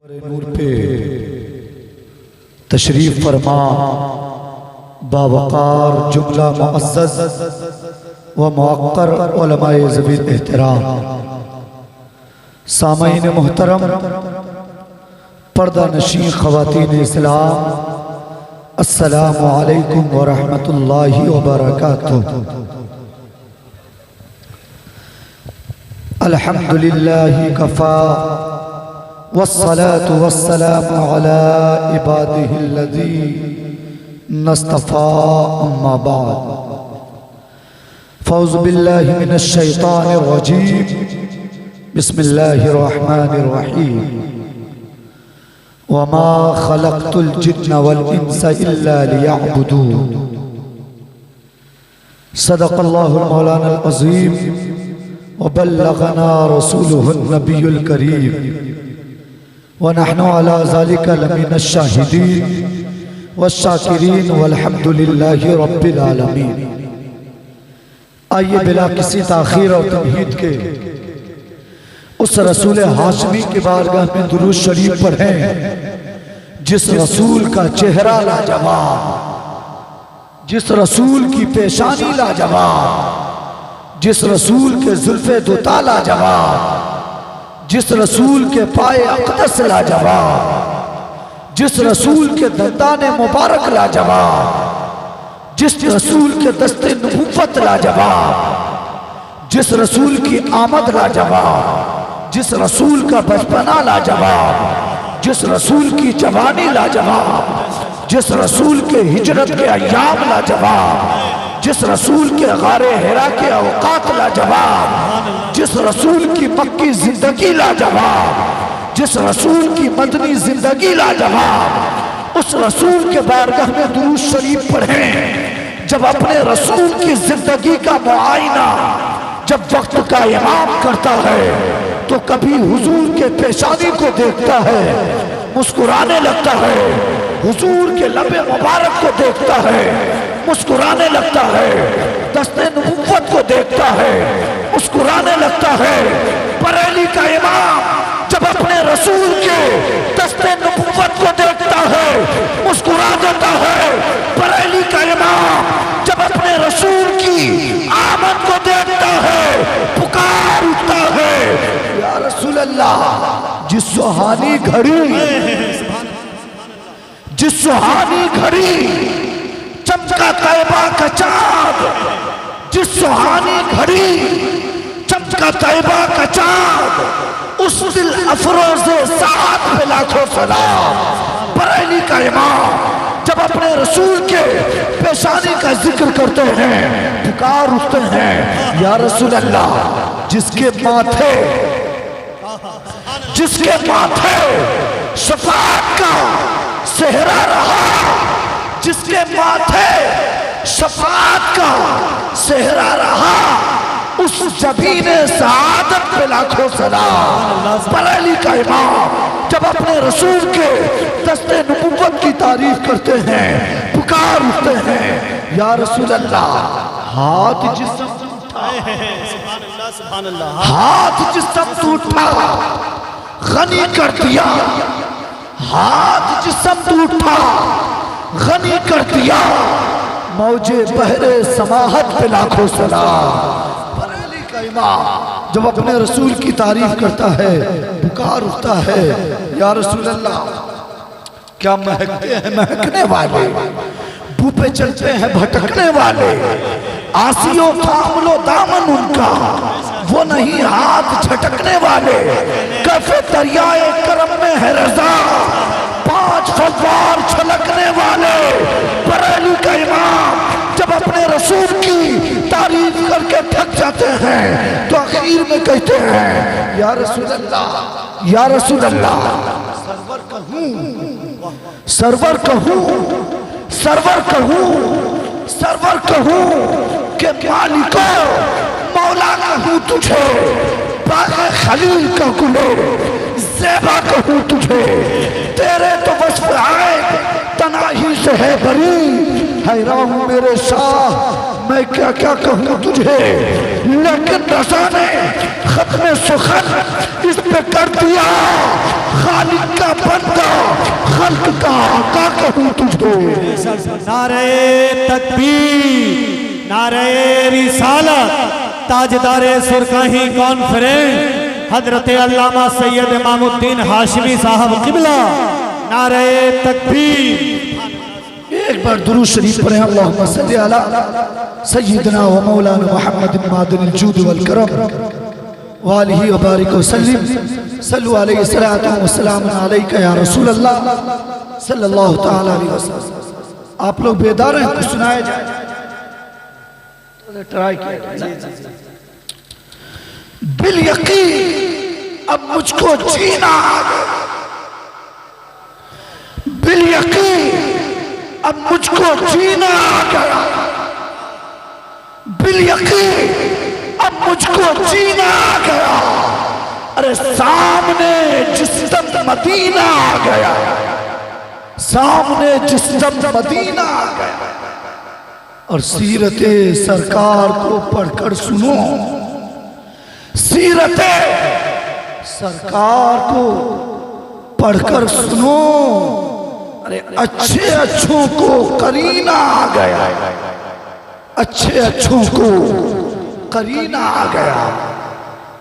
नूर पे तशरीफ फरमा बावकार जुमला मुअज़्ज़ज़ व मुअक्कर उलमाए ज़वील एहतराम सामईन मोहतरम पर्दा नशीं ख़वातीन इस्लाम अस्सलामु अलैकुम व रहमतुल्लाहि व बरकातुहू। अल्हम्दुलिल्लाहि कफ़ा वस्सलातु वस्सलामु अला इबादिहिल्लज़ीना इस्तफ़ा अम्मा बाद फ़ौज़ु बिल्लाहि मिनश शैतानिर रजीम बिस्मिल्लाहिर रहमानिर रहीम वमा खलक़तुल जिन्न वल इंसा इल्ला लियअबुदून। सदक़ल्लाहुल मौलानाल अज़ीम व बल्लग़ना रसूलुहुन नबियुल करीम व नहनु अला ज़ालिका लमिनश शाहिदीन वश्शाकिरीन वल्हम्दुलिल्लाहि रब्बिल आलमीन। आइए बिला किसी ताख़ीर और तमहीद के उस रसूल हाशमी के बारगाह में दुरूद शरीफ पढ़ें जिस रसूल का चेहरा लाजवाब, जिस रसूल की पेशानी लाजवाब, जिस रसूल के जुल्फ़े दुता लाजवाब, जिस रसूल के पाए अक़दस लाजवाब, जिस रसूल के दंदाने मुबारक लाजवाब, जिस रसूल के दस्ते नबूवत लाजवाब, जिस रसूल की आमद लाजवाब, जिस रसूल का बचपना लाजवाब, जिस रसूल की जवानी लाजवाब, जिस रसूल के हिजरत के अय्याम लाजवाब, जिस रसूल के गारे हिरा के औकात लाजवाब, जिस रसूल की मक्की जिंदगी लाजवाब, जिस रसूल की मदनी जिंदगी लाजवाब, उस रसूल के बारगाह में दुरूद शरीफ पढ़ें। जब अपने रसूल की जिंदगी का मुआयना जब वक्त का इमाम करता है तो कभी हुजूर के पेशानी को देखता है, मुस्कुराने लगता है, हुजूर के लबे मुबारक को देखता है, मुस्कुराने लगता है, दस्ते नबूवत को देखता है, मुस्कुराने लगता है। बरेली का इमाम जब अपने रसूल के दस्ते नबूवत को देखता है मुस्कुरा देता है। बरेली का इमाम जब अपने रसूल की आमद को देखता है पुकार उठता है, या रसूल अल्लाह। जिस सुहानी घड़ी, जिस सुहानी घड़ी चमका तैबा का चाँद, जिस सुहानी घड़ी चमका तैबा का चाँद, उस दिल अफरोज़े साथ पे लाखों सलाम। बरेली का इमाम जब अपने रसूल के पेशानी का जिक्र करते हैं पुकार उठते हैं, या रसूल अल्लाह। जिसके माथे, जिसके माथे शफ़ाअत का सेहरा रहा, जिसके माथे शफ़ाअत का सेहरा रहा, उस जबीने सआदत पे लाखों सलाम। बरेली का इमाम जब अपने रसूल के दस्ते नबूवत की तारीफ करते हैं पुकार उठते हैं, या रसूल अल्लाह। हाथ जिस्म उठा, हाथ जिस्म उठा गनी कर दिया, हाथ जिस्म उठा गनी कर दिया, मौजे बहरे समाहत पे लाखों सलाम। बरेली का इमाम जब अपने रसूल की तारीफ करता है पुकार उठता है, या रसूल अल्लाह। क्या महकते हैं महकने वाले, बू पे चलते हैं भटकने वाले, आसियो थाम लो दामन उनका, वो नहीं हाथ झटकने वाले। कैफे दरियाए करम में है रज़ा, पांच फव्वार छलकने वाले। बरेली का इमाम जब अपने रसूल की तारीफ करके थक जाते हैं तो आखिर में कहते हैं, या रसूल अल्लाह, या रसूल अल्लाह। सरवर कहूँ, सरवर कहूँ, सरवर कहूँ, सरवर कहूँ के मालिको मौला कहूँ तुझे, बाग़े खलील का गुले ज़ेबा कहूँ तुझे। तेरे तो वस्फ़ आए तनाही से है बरी, हैरान हूँ मेरे शाह मैं क्या क्या कहूँ तुझे। लेकिन रज़ा ने ख़त्म सुखन इस पे कर दिया, खालिक का बंदा, खल्क का आका कहूँ तुझको। नारे तकबीर, नारे रिसालत, ताजदारे सुरकाही कॉन्फ्रेंस हजरत अल्लामा सैयद इमामुद्दीन हाशमी साहब किबला, नारे तकबीर। एक बार दुरूद शरीफ पढ़े, अल्लाहुम्मा सल्ली अला सय्यिदना व मौलाना मुहम्मद मादिनिल जूद वल करम व आलिहि व बारिक व सल्लिम, सल्लु अलैहि सलातु व सलाम अलैका या रसूल अल्लाह सल्लल्लाहु तआला अलैहि वसल्लम। आप लोग बेदार हैं, कुछ सुनाया जाए? ट्राई किया। बिल यकीन अब मुझको जीना आ गया, बिल यकीन अब मुझको जीना आ गया, बिल यकीन अब मुझको जीना आ गया। अरे सामने जिस्म मदीना आ गया, सामने जिस्म मदीना आ गया। और सीरते सरकार को पढ़कर सुनो, सीरते सरकार को पढ़कर सुनो। अरे अच्छे अच्छों को करीना आ गया, अच्छे अच्छों को करीना आ गया,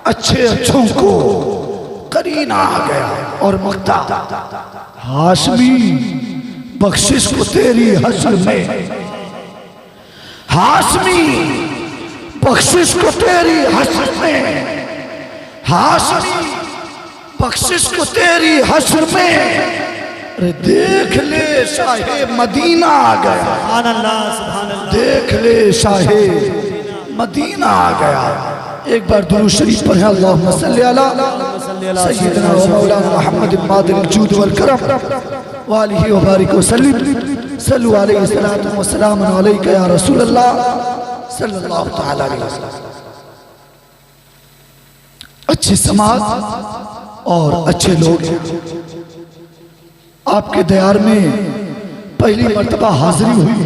अच्छे अच्छों को करीना आ गया। और मक्ता हाशमी बख्शिश को तेरी हश्र में, हाशमी बख्शिश को तेरी हश्र में, हाशमी बख्शिश को तेरी हश्र में। अरे देख ले शाहे मदीना आ गया, सुभान अल्लाह, सुभान अल्लाह। देख ले शाहे मदीना आ गया। एक बार दुरूद शरीफ पढ़े, अल्लाहुम्मा सल्ली अला सय्यिदना व मौलाना मुहम्मद मादिनिल जूद वल करम व आलिहि व बारिक व सल्लिम, सल्लु अलैहि सलातु व सलाम अलैका या रसूल अल्लाह सल्लल्लाहु तआला अलैहि वसल्लम। अच्छे समाज और अच्छे लोग आपके दयार में पहली मर्तबा हाजिरी हुई,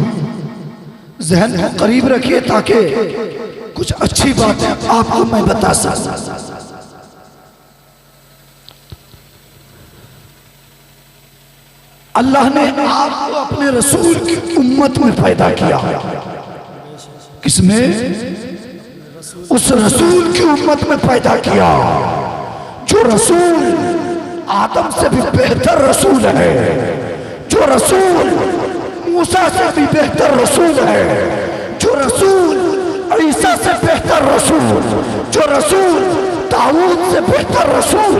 जहन को करीब रखिए ताकि कुछ अच्छी बातें आपको मैं बता सकूं। अल्लाह ने आपको अपने रसूल की उम्मत में पैदा किया। किसमें? उस रसूल की उम्मत में पैदा किया जो रसूल आदम से भी बेहतर रसूल है, जो रसूल मूसा से भी बेहतर रसूल है, जो रसूल ईसा से बेहतर रसूल, जो रसूल दाऊद से बेहतर रसूल,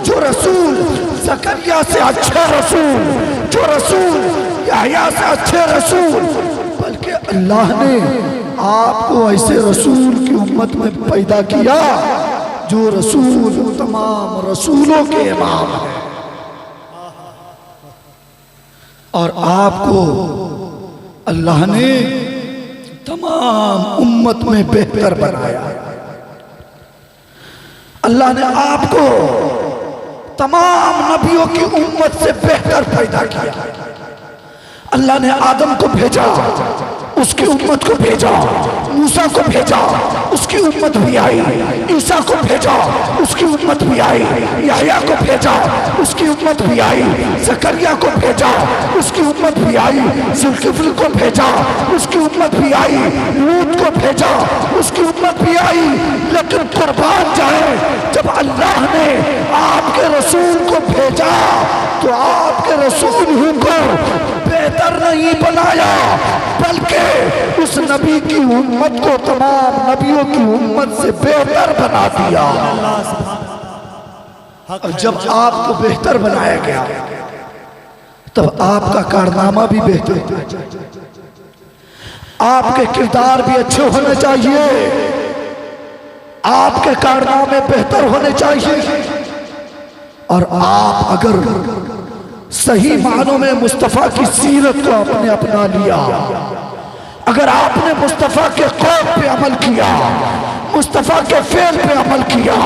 जो रसूल ज़करिया से अच्छा रसूल, जो रसूल यहया से अच्छे रसूल। बल्कि अल्लाह ने आपको ऐसे रसूल की उम्मत में पैदा किया जो रसूल तमाम रसूलों के इमाम है। और आपको अल्लाह ने तमाम उम्मत में बेहतर बनाया। अल्लाह ने आपको तमाम नबियों की उम्मत से बेहतर पैदा किया। अल्लाह ने आदम को भेजा, उसकी उम्मत को भेजा, मूसा को भेजा, उसकी उम्मत भी आई, ईसा को भेजा, उसकी उम्मत भी आई, यहया को भेजा, उसकी उम्मत भी आई, ज़करिया को भेजा, उसकी उम्मत भी आई, जुल्किफ्ल को भेजा, उसकी उम्मत भी आई, लूत को भेजा, उसकी उम्मत भी आई। लेकिन कुर्बान जाए, जब अल्लाह ने आपके रसूल को भेजा तो आपके रसूल ही को बेहतर नहीं बनाया, बल्कि उस नबी की उम्मत को तमाम नबियों की उम्मत से बेहतर बना दिया। और जब आपको बेहतर बनाया गया तब आपका कारनामा भी बेहतर, आपके किरदार भी अच्छे होने चाहिए, आपके कारनामे बेहतर होने चाहिए। और आप अगर सही मानों में मुस्तफ़ा की सीरत को आपने अपना लिया, अगर आपने मुस्तफ़ा के कौल पे अमल किया, मुस्तफ़ा के फेल पे अमल किया,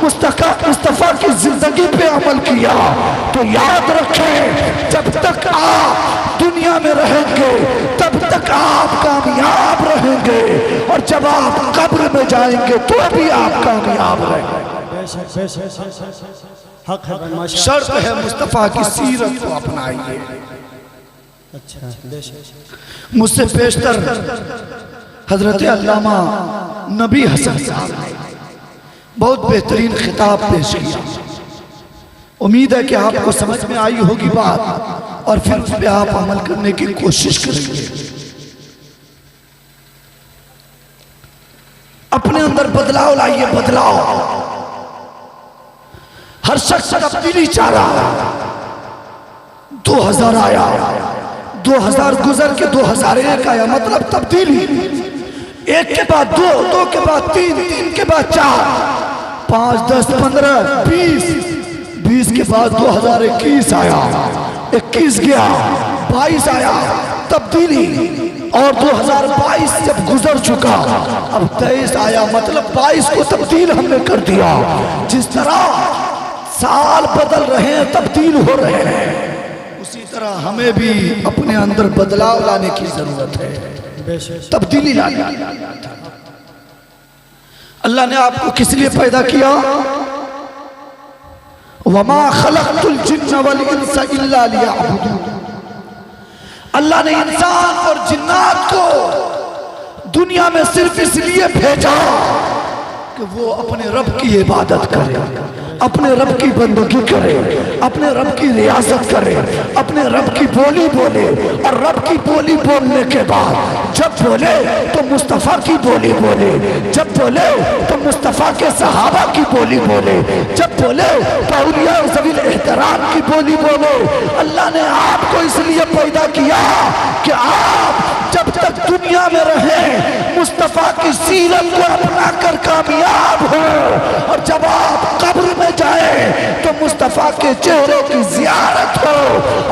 मुस्तफ़ा की जिंदगी पे अमल किया, तो याद रखें जब तक आप दुनिया में रहेंगे तब तक आप कामयाब रहेंगे, और जब आप कब्र में जाएंगे तो भी आप कामयाब रहेंगे। हक है भाई, माशा शर्त है मुस्तफ़ा की सीरत को अपनाइए। अच्छा बेशक। मुझसे पेशतर हजरत अल्लामा नबी हसन साहब ने बहुत बेहतरीन खिताब पेश किया। उम्मीद है कि आपको समझ में आई होगी बात और फिर उस पर आप अमल करने की कोशिश करेंगे। अपने अंदर बदलाव लाइए, बदलाव। हर शख्स तब्दीली चाह रहा है। 2000 आया, 2000 गुजर के 2001 आया, मतलब तब्दीली। एक के बाद दो, दो के बाद तीन, तीन के बाद चार, 5, 10, 15, 20 के बाद 2021 आया, 21 गया, 22 आया, तब्दीली। और 2022 जब गुजर चुका, अब 23 आया, मतलब 22 को तब्दील हमने कर दिया। जिस तरह साल बदल रहे हैं, तब्दील हो रहे हैं, उसी तरह हमें भी अपने अंदर बदलाव लाने की जरूरत है, तब्दीली लाने। अल्लाह ने आपको किस लिए पैदा किया? वमा खलक़तुल जिन्न वल इंसा इल्ला लियअबुदून। अल्लाह ने इंसान और जिन्नात को दुनिया में सिर्फ इसलिए भेजा कि वो अपने रब की इबादत करे, अपने रब की बंदगी करे, अपने रब की रियासत करे, अपने रब की बोली बोले। और रब की बोली बोलने के बाद जब बोले तो मुस्तफ़ा की बोली बोले, जब बोले तो मुस्तफ़ा के सहाबा की बोली बोले, जब बोले तो औलिया ज़वील एहतराम की बोली बोले। अल्लाह ने आपको इसलिए पैदा किया कि आप जब तक दुनिया में रहे मुस्तफ़ा की सीरत को अपना कर कामयाब हो, और जब आप कब्र में जाए तो मुस्तफ़ा के चेहरे की ज़ियारत हो,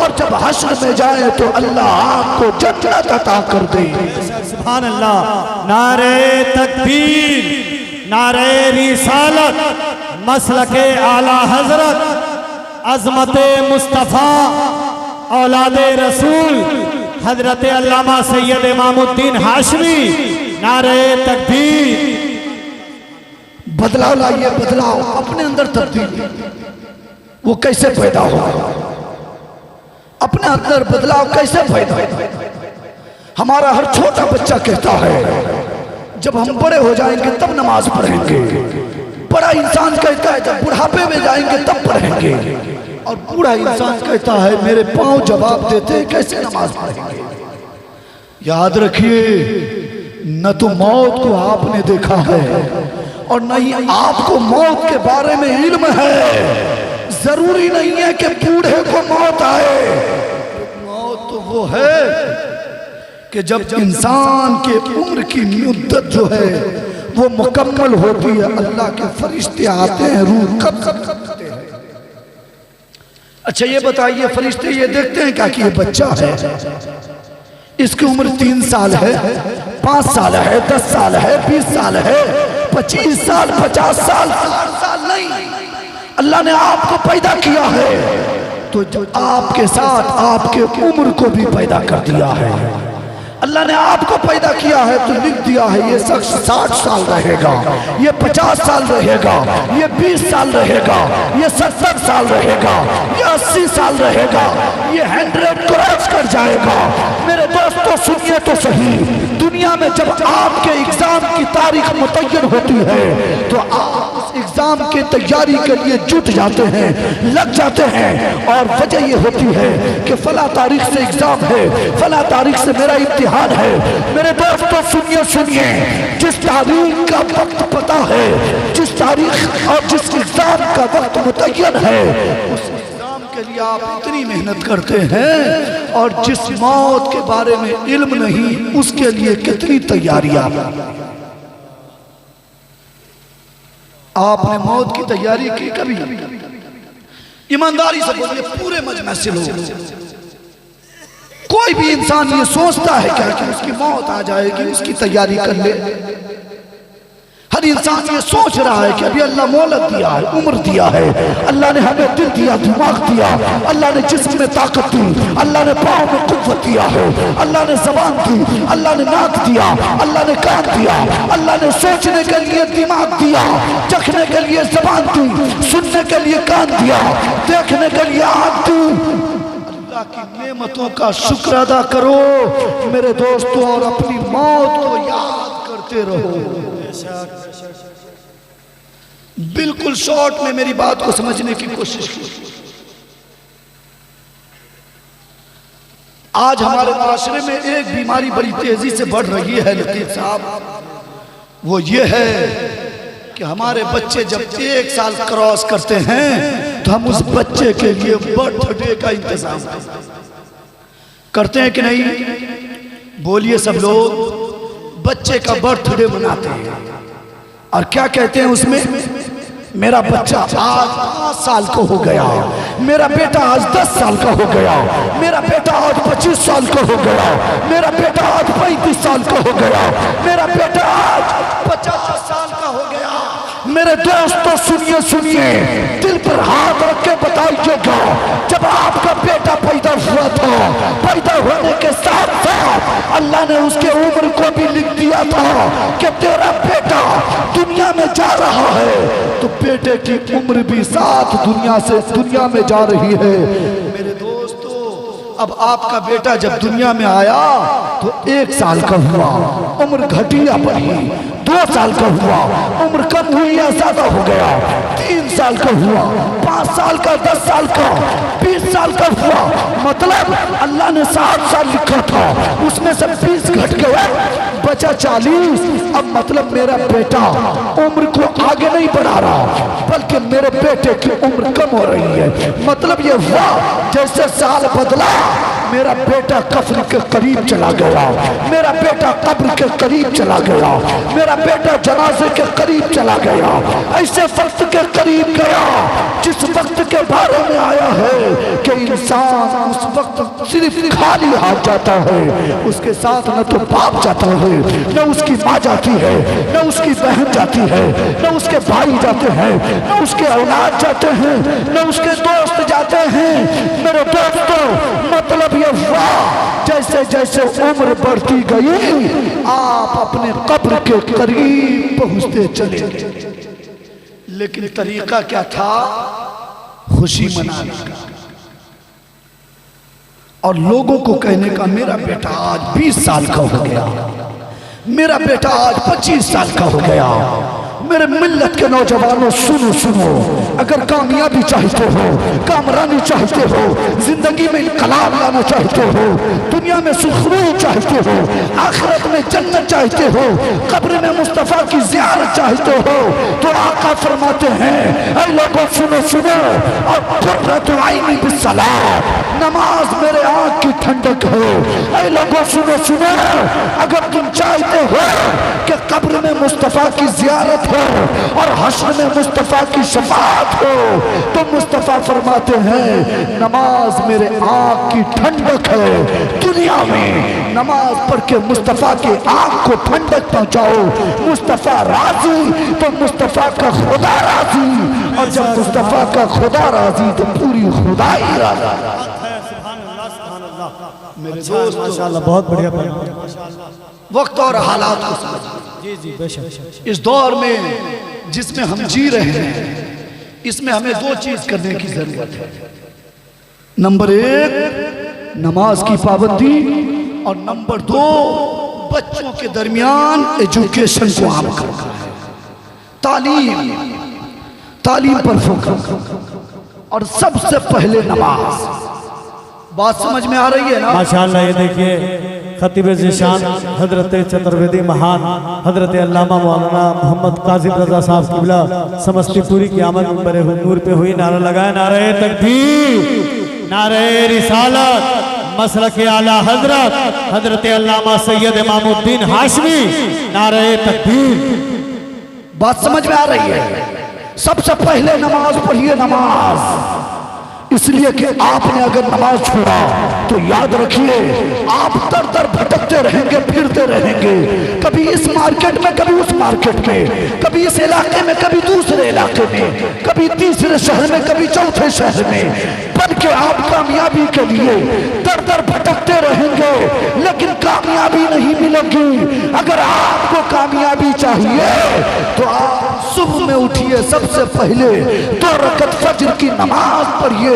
और जब हश्र में जाए तो अल्लाह आपको जन्नत अता कर दे। सुभान अल्लाह। नारे तकबीर, नारे रिसालत, मसलके आला हजरत, अज़मते मुस्तफ़ा, औलादे रसूल हजरत अल्लामा सैयद इमामुद्दीन हाशमी। नारे तकबीर। बदलाव लाइए, बदलाव अपने अंदर तब्दीली। वो कैसे पैदा होगा? अपने अंदर बदलाव कैसे पैदा होगा? हमारा हर छोटा बच्चा कहता है जब हम बड़े हो जाएंगे तब नमाज पढ़ेंगे। बड़ा इंसान कहता है जब बुढ़ापे में जाएंगे तब पढ़ेंगे। और बूढ़ा इंसान कहता है मेरे पांव जवाब देते हैं कैसे नमाज पढ़ेंगे। याद रखिए, न तो मौत को आपने देखा है और न ही आपको मौत के बारे में इल्म है। जरूरी नहीं है कि बूढ़े को मौत आए। मौत तो वो है कि जब इंसान के उम्र की मुद्दत जो है वो मुकम्मल होती है, अल्लाह के फरिश्ते आते हैं, रूह कब करते हैं। अच्छा ये बताइए, फरिश्ते ये देखते हैं क्या कि ये बच्चा है, इसकी उम्र 3 साल है, 5 साल है, 10 साल है, 20 साल है, 25 साल, 50 साल, 60 साल नहीं। अल्लाह ने आपको पैदा किया है तो जो आपके साथ आपके उम्र को भी पैदा कर दिया है। अल्लाह ने आपको पैदा किया है तो लिख दिया है ये शख्स 60 साल रहेगा, ये 50 साल रहेगा, ये 20 साल रहेगा, ये 70 साल रहेगा, ये 80 साल रहेगा, ये 100 क्रॉस कर जाएगा। मेरे दोस्तों सुनिए तो सही, दुनिया में जब आपके एग्जाम की तारीख मुतय्यन होती है तो आप उस एग्जाम की तैयारी के लिए जुट जाते हैं, लग जाते हैं। और वजह ये होती है कि फला तारीख से एग्जाम है, फला तारीख से मेरा इम्तिहान है। मेरे दोस्तों सुनिए सुनिए, जिस तारीख का वक्त पता है, जिस तारीख और जिस एग्जाम का वक्त मुतय्यन है, उस एग्जाम के लिए आप इतनी मेहनत करते हैं, और जिस मौत के बारे में इल्म नहीं उसके लिए कितनी तैयारियां। आपने मौत की तैयारी की कभी? ईमानदारी से बोलिए, पूरे मजमे से लोग, कोई भी इंसान ये सोचता है क्या कि उसकी मौत आ जाएगी उसकी तैयारी कर ले? हर हर इंसान ये सोच रहा है कि अभी अल्लाह मोहलत दिया है, उम्र दिया है, अल्लाह ने हमें दिल दिया, दिमाग दिया, अल्लाह ने जिस्म में ताकत दी, अल्लाह ने पाँव में कुव्वत दिया है, अल्लाह ने जबान दी, अल्लाह ने नाक दिया, अल्लाह ने कान दिया, अल्लाह ने सोचने के लिए दिमाग दिया, चखने के लिए जबान दी, सुनने के लिए कान दिया, देखने के लिए आँख दी। अल्लाह की नेमतों का शुक्र अदा करो मेरे दोस्तों, और अपनी मौत को याद करते रहो। बिल्कुल शॉर्ट में मेरी बात को समझने की कोशिश की। आज हमारे माशरे में एक बीमारी बड़ी तेजी से बढ़ रही है लतीफ साहब, वो ये है कि हमारे बच्चे जब 1 साल क्रॉस करते हैं तो हम उस बच्चे के लिए बर्थडे का इंतजाम करते हैं कि नहीं? बोलिए सब लोग, बच्चे का बर्थडे मनाते हैं और क्या कहते हैं उसमें? मेरा बच्चा आज 5 साल का हो गया, मेरा बेटा आज 10 साल का हो गया, मेरा बेटा आज 25 साल का हो गया, मेरा बेटा आज 35 साल का हो गया, मेरा बेटा आज 50 साल का हो गया। मेरे दोस्तों सुनिए सुनिए, दिल पर हाथ रख के बताइएगा, जब आपका बेटा पैदा हुआ था, पैदा होने के साथ साथ अल्लाह ने उसके उम्र को भी लिख दिया था कि तेरा बेटा दुनिया में जा रहा है, तो बेटे की उम्र भी साथ दुनिया में जा रही है। मेरे दोस्तों, अब आपका बेटा जब दुनिया में आया तो 1 साल का हुआ, उम्र घटी या बढ़ी? 2 साल का हुआ, उम्र कम हुई या ज्यादा हो गया? 3 साल का हुआ, 5 साल का, 10 साल का, 20 साल का हुआ। मतलब अल्लाह ने 60 साल लिखा था, उसमें से 20 घट गया, बचा 40। अब मतलब मेरा बेटा उम्र को आगे नहीं बढ़ा रहा, बल्कि मेरे बेटे की उम्र कम हो रही है। मतलब ये हुआ जैसे साल बदला, मेरा बेटा कब्र के करीब चला गया, मेरा बेटा कब्र के करीब चला गया, मेरा बेटा जनाजे के करीब चला गया, ऐसे वक्त के करीब गया जिस वक्त के बारे में आया है कि इंसान उस वक्त सिर्फ खाली हाथ जाता है, उसके साथ न तो बाप जाता है, न उसकी माँ जाती है, न उसकी बहन जाती है, न उसके भाई जाते हैं, न उसके औलाद जाते हैं, न उसके दोस्त जाते हैं। मेरे दोस्तों, मतलब ये हुआ जैसे जैसे उम्र बढ़ती गई आप अपने कब्र के करीब पहुंचते चले गए। लेकिन तरीका क्या था? खुशी मनाने का और लोगों को कहने का, मेरा बेटा आज 20 साल का हो गया, मेरा बेटा आज 25 साल का हो गया। मेरे मिल्लत के नौजवानों सुनो सुनो, अगर कामयाबी चाहते हो, कामरानी चाहते हो, जिंदगी में इनकलाब लाना चाहते हो, दुनिया में सुखरूर चाहते हो, आखिरत में जन्नत चाहते हो, कब्र में मुस्तफा की ज़ियारत चाहते हो, तो आका फरमाते हैं, ऐ लोगों सुनो सुनो, और कुर्रतु आइनी बिस्सलात, नमाज मेरे आँख की ठंडक है। ऐ लोगों सुनो सुनो, अगर तुम चाहते हो कि कब्र में मुस्तफा की ज़ियारत और हश्र में मुस्तफा की शफाअत हो, तो मुस्तफा फरमाते हैं, नमाज मेरे आँख की ठंडक है। दुनिया में नमाज पढ़ के मुस्तफा के आँख को ठंडक पहुंचाओ, मुस्तफा राजी तो मुस्तफा का खुदा राजी, और जब मुस्तफा का खुदा राजी तो पूरी खुदाई राजी। मेरे दोस्त, माशाअल्लाह, बहुत बढ़िया। वक्त और हालात को समझ, जी जी बेशक। इस दौर में जिसमें हम जी रहे हैं, इसमें हमें 2 चीज करने की जरूरत है। नंबर 1 नमाज की पाबंदी, और नंबर 2 बच्चों के दरमियान एजुकेशन को आम करना है। तालीम पर फोकस, और सबसे पहले नमाज। बात समझ में आ रही है ना? माशाअल्लाह। ये देखिए, खतीब ज़ीशान हजरत चतुर्वेदी महान हजरत अल्लामा मौलाना मोहम्मद कासिम रजा साहब किबला समस्तीपुरी की आमद बड़े हुजूर पे हुई। नारा लगाए, नारे तकबीर, नारे रिसालत, मसलक आला हजरत हजरत अल्लामा सैयद इमामुद्दीन हाशमी, नारे तकबीर। बात समझ में आ रही है? सबसे पहले नमाज पढ़िए। नमाज इसलिए कि आपने अगर नमाज छोड़ा तो याद रखिए आप दर दर भटकते रहेंगे, फिरते रहेंगे, कभी इस मार्केट में, कभी उस मार्केट में, कभी इस इलाके में, कभी दूसरे इलाके में, कभी तीसरे शहर में, कभी चौथे शहर में, बल्कि आप कामयाबी के लिए दर दर भटकते रहेंगे, लेकिन कामयाबी नहीं मिलेगी। अगर आपको कामयाबी चाहिए तो आप सुबह में उठिए, सबसे पहले 2 रकत फज्र की नमाज पढ़िए,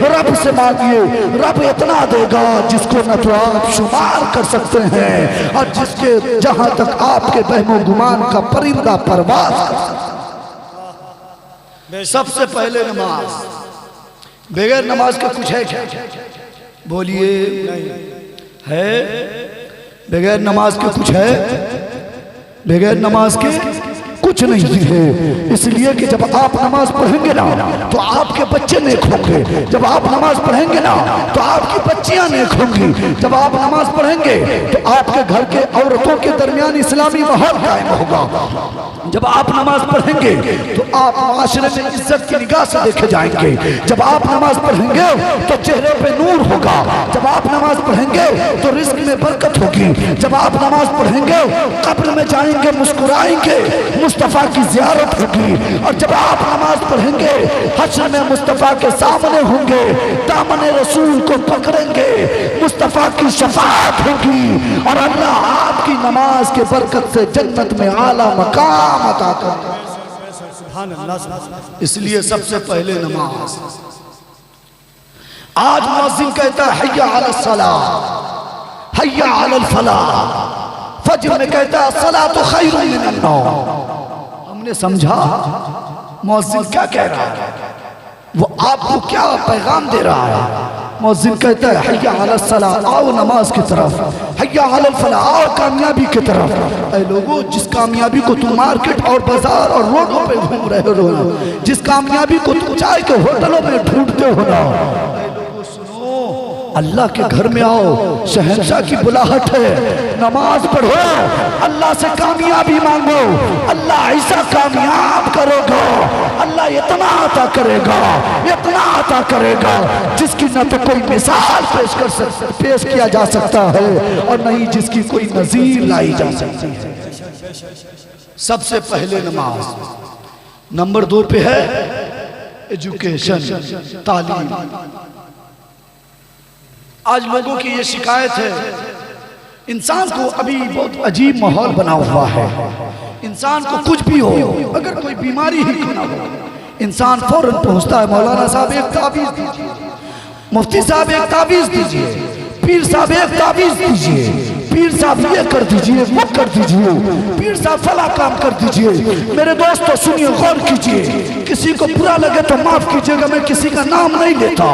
रब से मांगिए, रब इतना देगा जिसको न तो आप शुमार कर सकते हैं और जिसके जहां तक आपके बहमो गुमान का परिंदा परवाज कर सकता। सबसे पहले नमाज, बगैर नमाज का कुछ है क्या? बोलिए, है? बगैर नमाज के कुछ है? बगैर नमाज के कुछ नहीं है। इसलिए कि जब आप नमाज पढ़ेंगे ना तो आपके बच्चे नेक होंगे, जब आप नमाज पढ़ेंगे ना तो आपकी बच्चियां नेक होंगी, जब आप नमाज पढ़ेंगे तो आपके घर के औरतों के दरमियान इस्लामी माहौल कायम होगा, जब आप नमाज पढ़ेंगे तो आप माशरे में इज्जत की निगाह से देखे जाएंगे, जब आप नमाज पढ़ेंगे तो चेहरे पे नूर होगा, जब आप नमाज पढ़ेंगे तो रिस्क में बरकत होगी, जब आप नमाज पढ़ेंगे कब्र में जाएंगे, मुस्कुराएंगे, मुस्तफा की ज़ियारत होगी, और जब आप नमाज पढ़ेंगे हश्र में मुस्तफा के सामने होंगे, दामन रसूल को पकड़ेंगे, मुस्तफा की शफाअत होगी और अल्लाह आपकी नमाज के बरकत से जन्नत में आला मकाम अता करेगा। इसलिए सबसे पहले नमाज। आज मुअज्जिन कहता है हय्या अलस सलाह, हय्या अलल फलाह, फज्र में कहता है सलातु खैरुम मिनन नौम। हमने समझा मुअज्जिन क्या कह रहा है, वो आपको क्या पैगाम दे रहा है। मुअज्जिन कहता है हय्या अलस सलाह, आओ नमाज की तरफ, हय्या अलल फलाह, आओ कामयाबी की तरफ। ऐ लोगों, जिस कामयाबी को तुम मार्केट और बाजार और रोडों पे घूम रहे हो ना, जिस कामयाबी को तुम चाय के होटलों में ढूंढते हो ना, अल्लाह के घर में आओ, शहंशाह की बुलाहट है, नमाज पढ़ो, अल्लाह से कामयाबी मांगो, अल्लाह ऐसा कामयाब करेगा, अल्लाह इतना अता करेगा, इतना अता करेगा जिसकी न तो कोई मिसाल पेश किया जा सकता है और नहीं जिसकी कोई नजीर लाई जा सकती है। सबसे पहले नमाज। नंबर 2 पे है एजुकेशन, तालीम। आज लोगों की ये शिकायत है, इंसान को अभी बहुत अजीब माहौल बना हुआ है। इंसान को कुछ भी हो, अगर कोई बीमारी ही क्यों ना हो, इंसान फौरन पहुंचता है, मौलाना साहब एक ताबीज दीजिए, मुफ्ती साहब एक ताबीज दीजिए, पीर साहब एक ताबीज दीजिए, पीर साहब ये कर दीजिए, वो कर दीजिए, पीर साहब फला काम कर दीजिए। मेरे दोस्तों सुनिए, गौर कीजिए, किसी को बुरा लगे तो माफ कीजिएगा, मैं किसी का नाम नहीं लेता,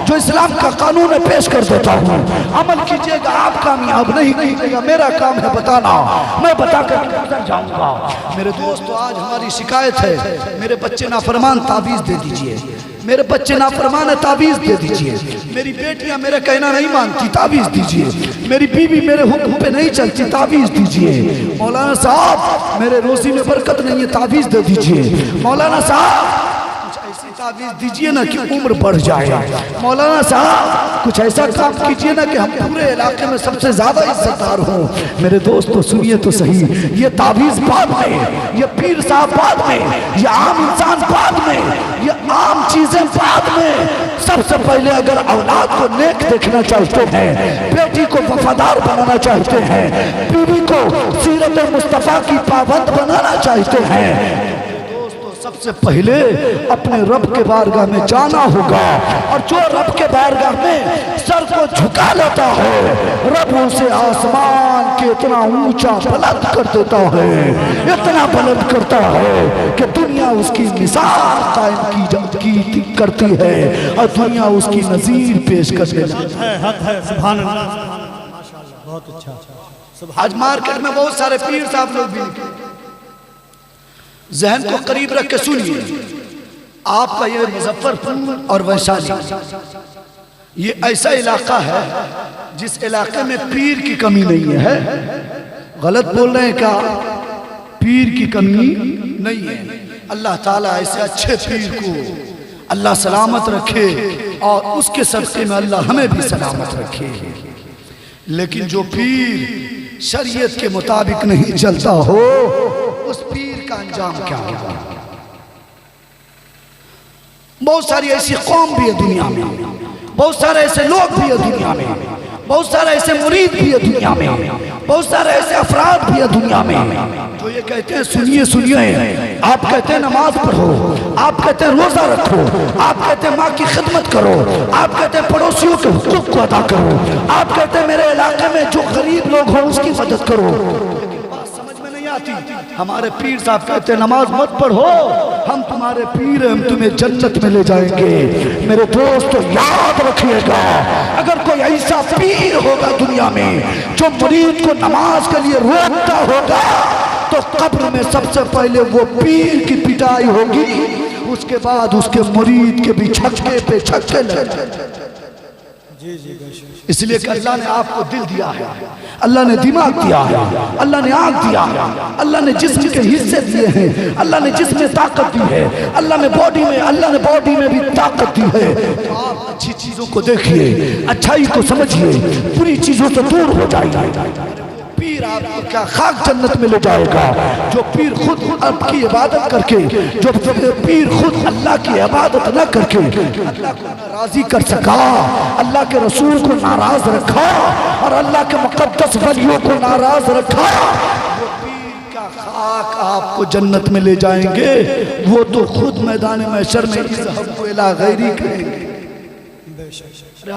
जो इस्लाम का कानून है पेश कर देता हूँ, अमल कीजिएगा, आप कामयाब नहीं कीजिएगा, मेरा काम है बताना, मैं बता कर गुजर जाऊंगा। मेरे दोस्तों, आज हमारी शिकायत है, मेरे बच्चे नाफरमान, ताबीज दे दीजिए, मेरे बच्चे नाफरमान है, ताबीज दे दीजिए, मेरी बेटियां मेरा कहना नहीं मानती, ताबीज दीजिए, मेरी बीवी मेरे हुक्म पे नहीं चलती, ताबीज दीजिए, मौलाना साहब मेरे रोजी में बरकत नहीं है, ताबीज दे दीजिए, मौलाना साहब कुछ ऐसी ताबीज दीजिए ना कि उम्र बढ़ जाए, मौलाना साहब कुछ ऐसा काम कीजिए ना कि हम पूरे इलाके में सबसे ज्यादा इज्जतदार हों। मेरे दोस्तों सुनिए तो सही, ये ताबीज बाद में, ये पीर साहब बाद में, ये आम इंसान बाद में, ये आम चीजें बाद में। सबसे पहले अगर औलाद को नेक देखना चाहते हैं, बेटी को वफादार बनाना चाहते हैं, बीवी को सीरत मुस्तफा की पाबंद बनाना चाहते हैं, सबसे पहले अपने रब के बारगाह में जाना होगा। और जो रब के बारगाह में सर को झुका लेता है, रब उसे आसमान के इतना ऊंचा बुलंद कर देता है, इतना बुलंद करता है कि दुनिया उसकी मिसाल कायम की करती है और दुनिया उसकी नजीर पेश करने लगती है। सुभान अल्लाह, माशाअल्लाह, बहुत अच्छा। आज मार्केट में बहुत सारे पीर साहब लोग भी, जहन को करीब रख के सुनिए, आपका ये मुजफ्फरपुर और वैशाली ये ऐसा इलाका है जिस इलाके में पीर की कमी नहीं है। गलत बोल रहे हैं क्या? पीर की कमी नहीं है। अल्लाह ताला ऐसे अच्छे पीर को अल्लाह सलामत रखे और उसके सदक़े में अल्लाह हमें भी सलामत रखे। लेकिन जो पीर शरीयत के मुताबिक नहीं चलता हो, उस पीर का अंजाम क्या होगा? बहुत सारी ऐसी कौम भी है दुनिया में, बहुत सारे ऐसे लोग भी है दुनिया में, बहुत सारे ऐसे मुरीद भी है दुनिया में, बहुत सारे ऐसे अफराद भी है दुनिया में जो ये कहते हैं सुनिए सुनिए, आप कहते हैं नमाज पढ़ो, आप कहते हैं रोजा रखो, आप कहते हैं माँ की खिदमत करो, आप कहते हैं पड़ोसियों के हुकूक को अदा करो, आप कहते हैं मेरे इलाके में जो गरीब लोग हों उसकी मदद करो। बात समझ में नहीं आती। हमारे पीर साहब कहते हैं नमाज मत पढ़ो, हम तुम्हारे पीर हैं, हम तुम्हें जन्नत में ले जाएंगे। मेरे दोस्त याद रखिएगा, अगर कोई ऐसा पीर होगा दुनिया में जो मुरीद को नमाज के लिए रोकता होगा, तो कब्र में सबसे पहले वो पीर की पिटाई होगी, उसके बाद उसके मुरीद के भी छक्के पे छक्के लगे। इसलिए कि अल्लाह ने आपको दिल दिया है, अल्लाह ने दिमाग दिया है, अल्लाह ने आँख दिया है, अल्लाह ने जिस्म के हिस्से दिए हैं, अल्लाह ने जिस्म में ताकत दी है, अल्लाह ने बॉडी में भी ताकत दी है। तो आप अच्छी चीजों को देखिए, अच्छाई को समझिए, बुरी चीजों से दूर हो जाइए। पीर आपको क्या खाक जन्नत में ले जाएगा। जो पीर खुद आपकी इबादत करके, जो पीर खुद अल्लाह की इबादत न करके अल्लाह को नाराजी कर सका, अल्लाह के रसूल को नाराज रखा और अल्लाह के मुकद्दस वलियों को नाराज रखा, वो पीर का खाक आपको जन्नत में ले जाएंगे। वो तो खुद मैदान महशर में इज़हबू इला गैरी कहेंगे।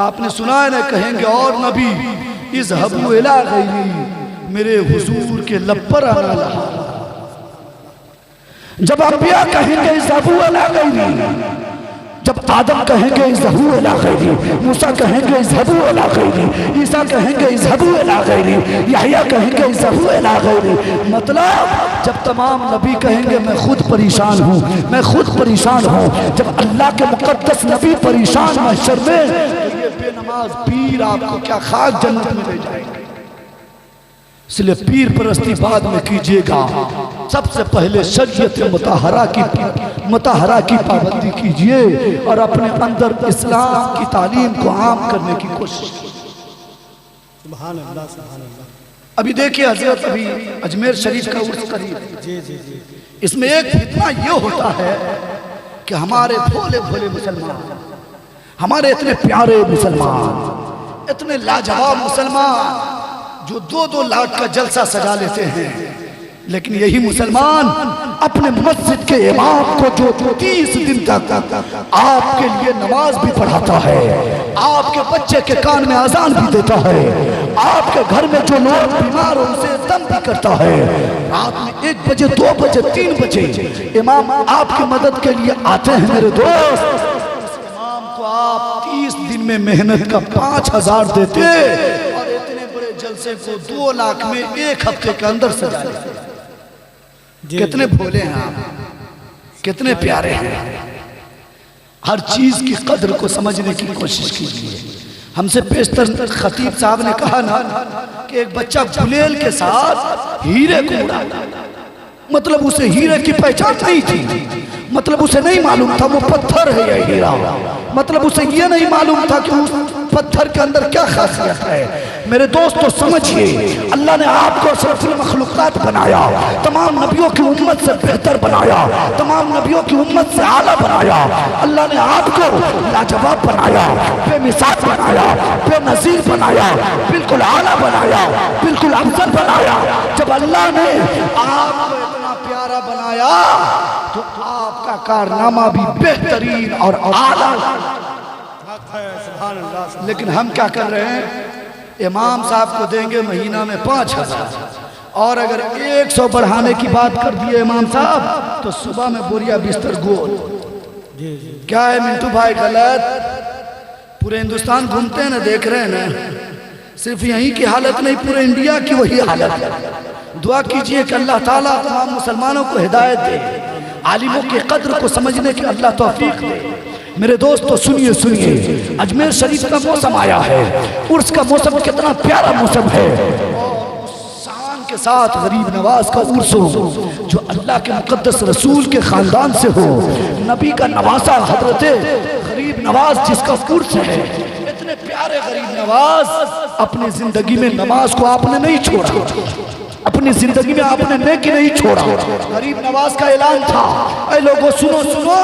आपने सुना है ना, कहेंगे और नबी इज़हबू इला गैरी, मेरे हुजूर के लब पर आना लहा। जब अंबिया कहेंगे इज़हबू इला गैरी, जब आदम कहेंगे इज़हबू इला गैरी, मूसा कहेंगे इज़हबू इला गैरी, ईसा कहेंगे इज़हबू इला गैरी, यहया कहेंगे इज़हबू इला गैरी, मतलब जब तमाम नबी कहेंगे मैं खुद परेशान हूँ, मैं खुद परेशान हूँ, जब अल्लाह के मुकद्दस नबी परेशान महशर में, तो ये बेनमाज पीर आपको क्या खाक जन्नत में ले जाएंगे। इसलिए पीर परस्ती बाद में कीजिएगा, सबसे पहले शरीयत मुताहरा की पाबंदी कीजिए और अपने अंदर इस्लाम की तालीम को आम करने की कोशिश कीजिए। सुभान अल्लाह, सुभान अल्लाह। अभी देखिए हजरत, अभी अजमेर शरीफ का उर्स करीब, इसमें एक फितना ये होता है कि हमारे भोले भोले मुसलमान, हमारे इतने प्यारे मुसलमान, इतने लाजवाब मुसलमान जो 2-2 लाख का जलसा सजा लेते हैं, लेकिन यही मुसलमान अपने मस्जिद के इमाम को जो 30 दिन तक आपके लिए नमाज भी पढ़ाता है, आपके बच्चे के कान में अजान भी देता है, आपके घर में जो लोग बीमार हो उसे दम भी करता है, रात में 1 बजे 2 बजे 3 बजे इमाम आपकी मदद के लिए आते हैं। मेरे दोस्त, इमाम को आप 30 दिन में मेहनत का 5000 देते और इतने बड़े जलसे को 2 लाख में 1 हफ्ते के अंदर सजा लेते। कितने भोले हैं आप, कितने प्यारे हैं। हर चीज की कदर को समझने की कोशिश कीजिए। हमसे पेशतर खतीब साहब ने कहा ना कि एक बच्चा गुलेल के साथ हीरे को उड़ा, मतलब उसे हीरे की पहचान नहीं थी, मतलब उसे नहीं मालूम था वो पत्थर है या हीरा, मतलब उसे ये नहीं मालूम था कि उस पत्थर के अंदर क्या खासियत है। मेरे दोस्तों समझिए, अल्लाह ने आपको अशरफुल मखलूक़ात बनाया, तमाम नबियों की उम्मत से बेहतर बनाया, तमाम नबियों की उम्मत से आला बनाया। अल्लाह ने आपको लाजवाब बनाया, बेमिसाल बनाया, बेनज़ीर बनाया, बिल्कुल आला बनाया, बिल्कुल अफजल बनाया। जब अल्लाह ने आपको इतना प्यारा बनाया तो आपका कारनामा भी बेहतरीन और आला। लेकिन हम क्या कर रहे हैं, इमाम साहब को देंगे महीना में 5000 और अगर 100 बढ़ाने की बात कर दिए इमाम साहब तो सुबह में बोरिया बिस्तर गोल। क्या है मिंटू भाई गलत? पूरे हिंदुस्तान घूमते हैं ना, देख रहे हैं ना, सिर्फ यहीं की हालत नहीं पूरे इंडिया की वही हालत है। दुआ कीजिए कि अल्लाह ताला तमाम मुसलमानों को हिदायत दे, आलिमों के कद्र को समझने की अल्लाह तौफीक दे। मेरे दोस्तों सुनिए सुनिए, अजमेर शरीफ का मौसम आया है, उर्स का मौसम कितना प्यारा मौसम है। शान के साथ गरीब नवाज का उर्स हो, जो अल्लाह के मुकद्दस रसूल के ख़ानदान से हो, नबी का नवासा हजरत गरीब नवाज जिसका उर्स है। इतने प्यारे गरीब नवाज, अपनी ज़िंदगी में नमाज को आपने नहीं छोड़ा, अपनी ज़िंदगी में आपने नेकी नहीं छोड़ा। गरीब नवाज का ऐलान था, ऐ लोगों सुनो सुनो,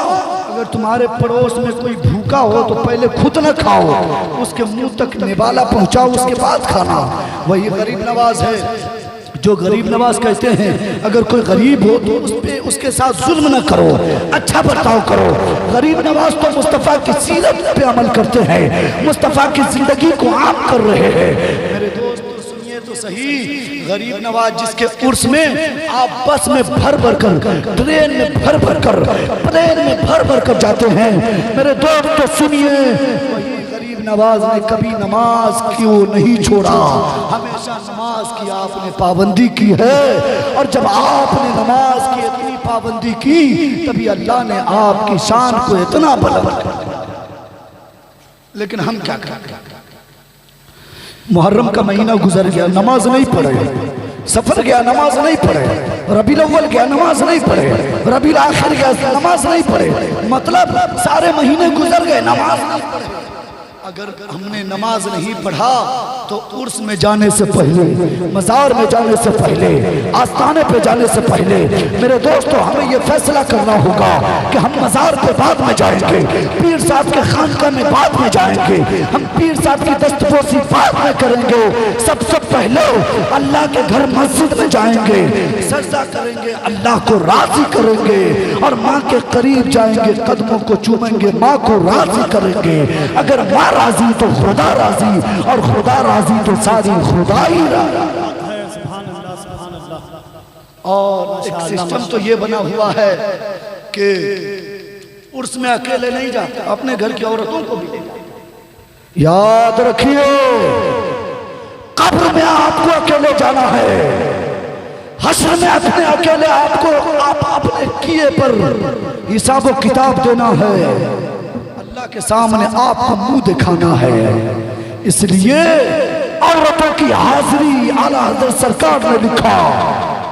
अगर तुम्हारे पड़ोस में कोई भूखा हो तो पहले खुद न खाओ, उसके मुंह तक निवाला पहुंचाओ, उसके बाद खाना। वही गरीब नवाज है जो गरीब नवाज कहते हैं अगर कोई गरीब हो तो उस पे उसके साथ जुल्म न करो, अच्छा बर्ताव करो। गरीब नवाज तो मुस्तफ़ा की सीरत पे अमल करते हैं, मुस्तफ़ा की जिंदगी को आम कर रहे हैं। मेरे दोस्त सुनिए तो सही, गरीब नवाज जिसके उर्स में आप बस में भर भर कर, ट्रेन में भर भर कर, प्लेन में भर भर कर जाते हैं। मेरे दोस्त तो सुनिए, गरीब नवाज ने कभी नमाज क्यों नहीं छोड़ा, हमेशा नमाज की आपने पाबंदी की है। और जब आपने नमाज की इतनी पाबंदी की तभी अल्लाह ने आपकी शान को इतना बुलंद कर दिया। लेकिन हम क्या करें, मुहर्रम का महीना गुजर गया, नमाज नहीं पढ़े, सफर गया, नमाज नहीं पढ़े, रबीउल अव्वल गया, नमाज नहीं पढ़े, रबीउल आखिर गया, नमाज नहीं पढ़े, मतलब सारे महीने गुजर गए, नमाज नहीं पढ़े। अगर हमने नमाज नहीं पढ़ा तो उर्स में जाने से पहले, मज़ार में जाने से पहले, आस्थाने पे जाने से पहले, मेरे दोस्तों हमें ये फैसला करना होगा कि हम मज़ार पे बाद में जाएंगे, पीर साहब के खानका में बाद में जाएंगे, हम पीर साहब की दस्तपोसी बाद में करेंगे। सबसे पहले अल्लाह के घर मस्जिद में जाएंगे, सजदा करेंगे, अल्लाह को राजी करेंगे और माँ के करीब जाएंगे, कदमों को चूमेंगे, माँ को राजी करेंगे। अगर माँ राजी तो खुदा राजी, और खुदा राजी तो सारी खुदाई राजी। और एक सिस्टम तो ये बना हुआ है कि उर्स में अकेले नहीं जाते, अपने घर की औरतों को भी ले जाते। याद रखिए, कब्र में आपको अकेले जाना है, हश्र में अपने अकेले आपको आप अपने किए पर हिसाब किताब देना है, अल्लाह के सामने आपको मुंह दिखाना है। इसलिए औरतों की हाजिरी, आला हज़रत सरकार ने लिखा,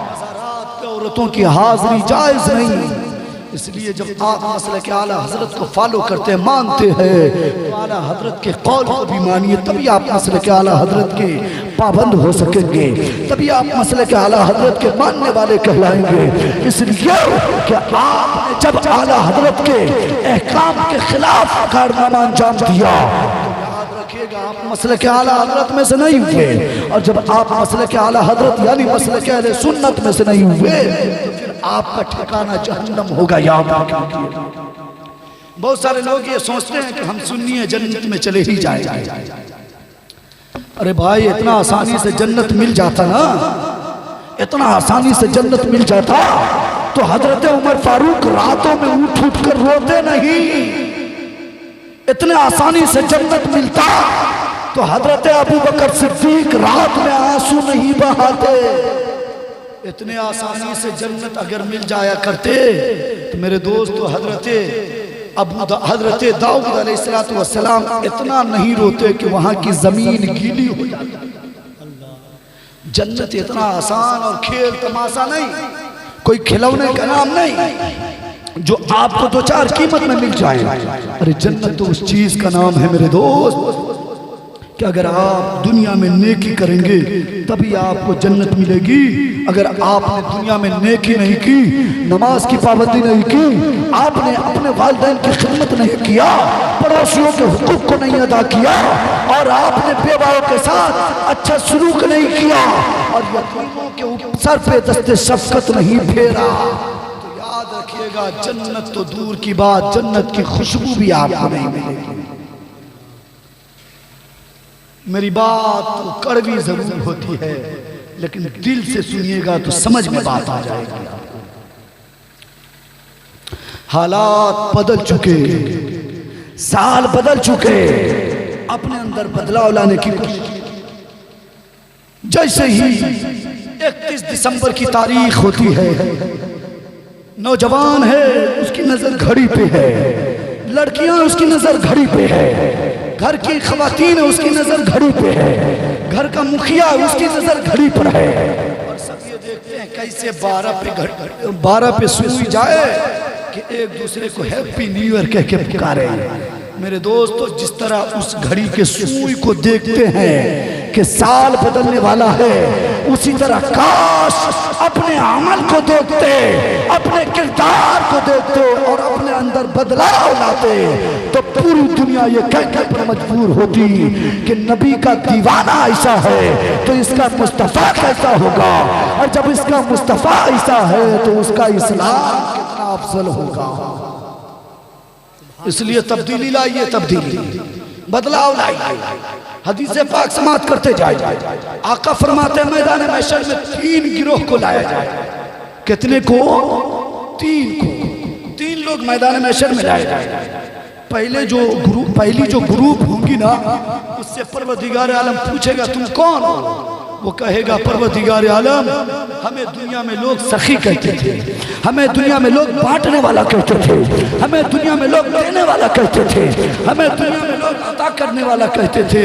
मज़ारात पे औरतों की हाजिरी जायज़ नहीं। इसलिए जब आप मसले के आला हजरत को फॉलो करते हैं, मानते हैं, तो आला हजरत के कौल को भी मानिए, तभी आप मसले के आला हजरत के पाबंद हो सकेंगे, तभी आप मसले के आला हजरत के मानने वाले कहलाएंगे। इसलिए कि आपने जब आला हजरत के अहकाम के खिलाफ कारनामा अंजाम दिया, आप मसले के आला हजरत में से नहीं हुए, और जब आप मसले के आला हजरत यानी मसले के अहले सुन्नत में से नहीं हुए तो फिर आपका ठिकाना जहन्नम होगा। याद रखिए, बहुत सारे लोग ये सोचते हैं कि हम सुन्नी है, जन्नत में चले ही जाएंगे। अरे भाई, इतना आसानी से जन्नत मिल जाता ना, इतना आसानी से जन्नत मिल जाता तो हजरत उमर फारूक रातों में उठ उठ कर रोते नहीं। इतने आसानी से जन्नत मिलता तो हजरत अबू बकर सिद्दीक रात में आंसू नहीं बहाते। इतने आसानी से जन्नत अगर मिल जाया करते तो मेरे दोस्तों हजरत दाऊद अलैहिस्सलाम इतना नहीं रोते कि वहां की जमीन गीली हो जाती। जन्नत इतना आसान और खेल तमाशा नहीं, कोई खिलौने का नाम नहीं जो आपको दो चार कीमत में मिल जाए। अरे जन्नत तो उस चीज का नाम है मेरे दोस्त कि अगर आप दुनिया में नेकी करेंगे तभी आपको जन्नत मिलेगी। अगर आपने दुनिया में नेकी नहीं की, नमाज की पाबंदी नहीं की, आपने अपने वालिदैन की खिदमत नहीं किया, पड़ोसियों के हुकूक को नहीं अदा किया, और आपने बेवाओं के साथ अच्छा सलूक नहीं किया, और यतीमों के सर पे दस्ते शफकत नहीं फेरा, तो याद रखिएगा जन्नत तो दूर की बात, जन्नत की खुशबू भी आपको नहीं मिलेगी। मेरी बात तो कड़वी जरूर होती है, लेकिन दिल से सुनिएगा तो समझ में बात आ जाएगी। हालात बदल चुके, साल बदल चुके, अपने अंदर बदलाव लाने की कोशिश। जैसे ही 31 दिसंबर की तारीख होती है, नौजवान है उसकी नजर घड़ी पे है, लड़कियां उसकी नजर घड़ी पे है, घर की खवातीन उसकी नजर घड़ी पे है, घर का मुखिया उसकी नजर घड़ी पर है, और देखते हैं कैसे 12 पे सुई जाए कि एक दूसरे को हैप्पी न्यू ईयर कह के पुकारे। मेरे दोस्तों, जिस तरह उस घड़ी के सुई को देखते हैं कि साल बदलने वाला है, उसी तरह काश अपने अमल को देखते, अपने किरदार को देखते और अपने अंदर बदलाव लाते, तो पूरी दुनिया ये कहने पर मजबूर होती कि नबी का दीवाना ऐसा है तो इसका मुस्तफा कैसा होगा, और जब इसका मुस्तफा ऐसा है तो उसका इस्लाम कितना अफजल होगा। इसलिए तब्दीली लाइए, तब्दीली बदलाव लाइए, हदीस पाक समाप्त करते जाए। आका फरमाते हैं मैदान महशर में 3 गिरोह को लाया जाए। कितने को? 3 लोग मैदान महशर में लाए जाए। पहली जो ग्रुप होंगी ना, उससे परवरदिगार आलम पूछेगा तुम कौन हो? वो कहेगा परवरदिगार आलम, हमें दुनिया में लोग सखी कहते थे, हमें दुनिया में लोग बांटने वाला कहते थे, हमें दुनिया में लोग देने वाला कहते थे, हमें दुनिया में लोग अता करने वाला कहते थे,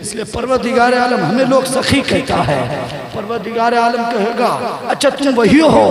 इसलिए परवरदिगार आलम हमें लोग सखी कहता है। परवरदिगार आलम कहेगा अच्छा तुम वही हो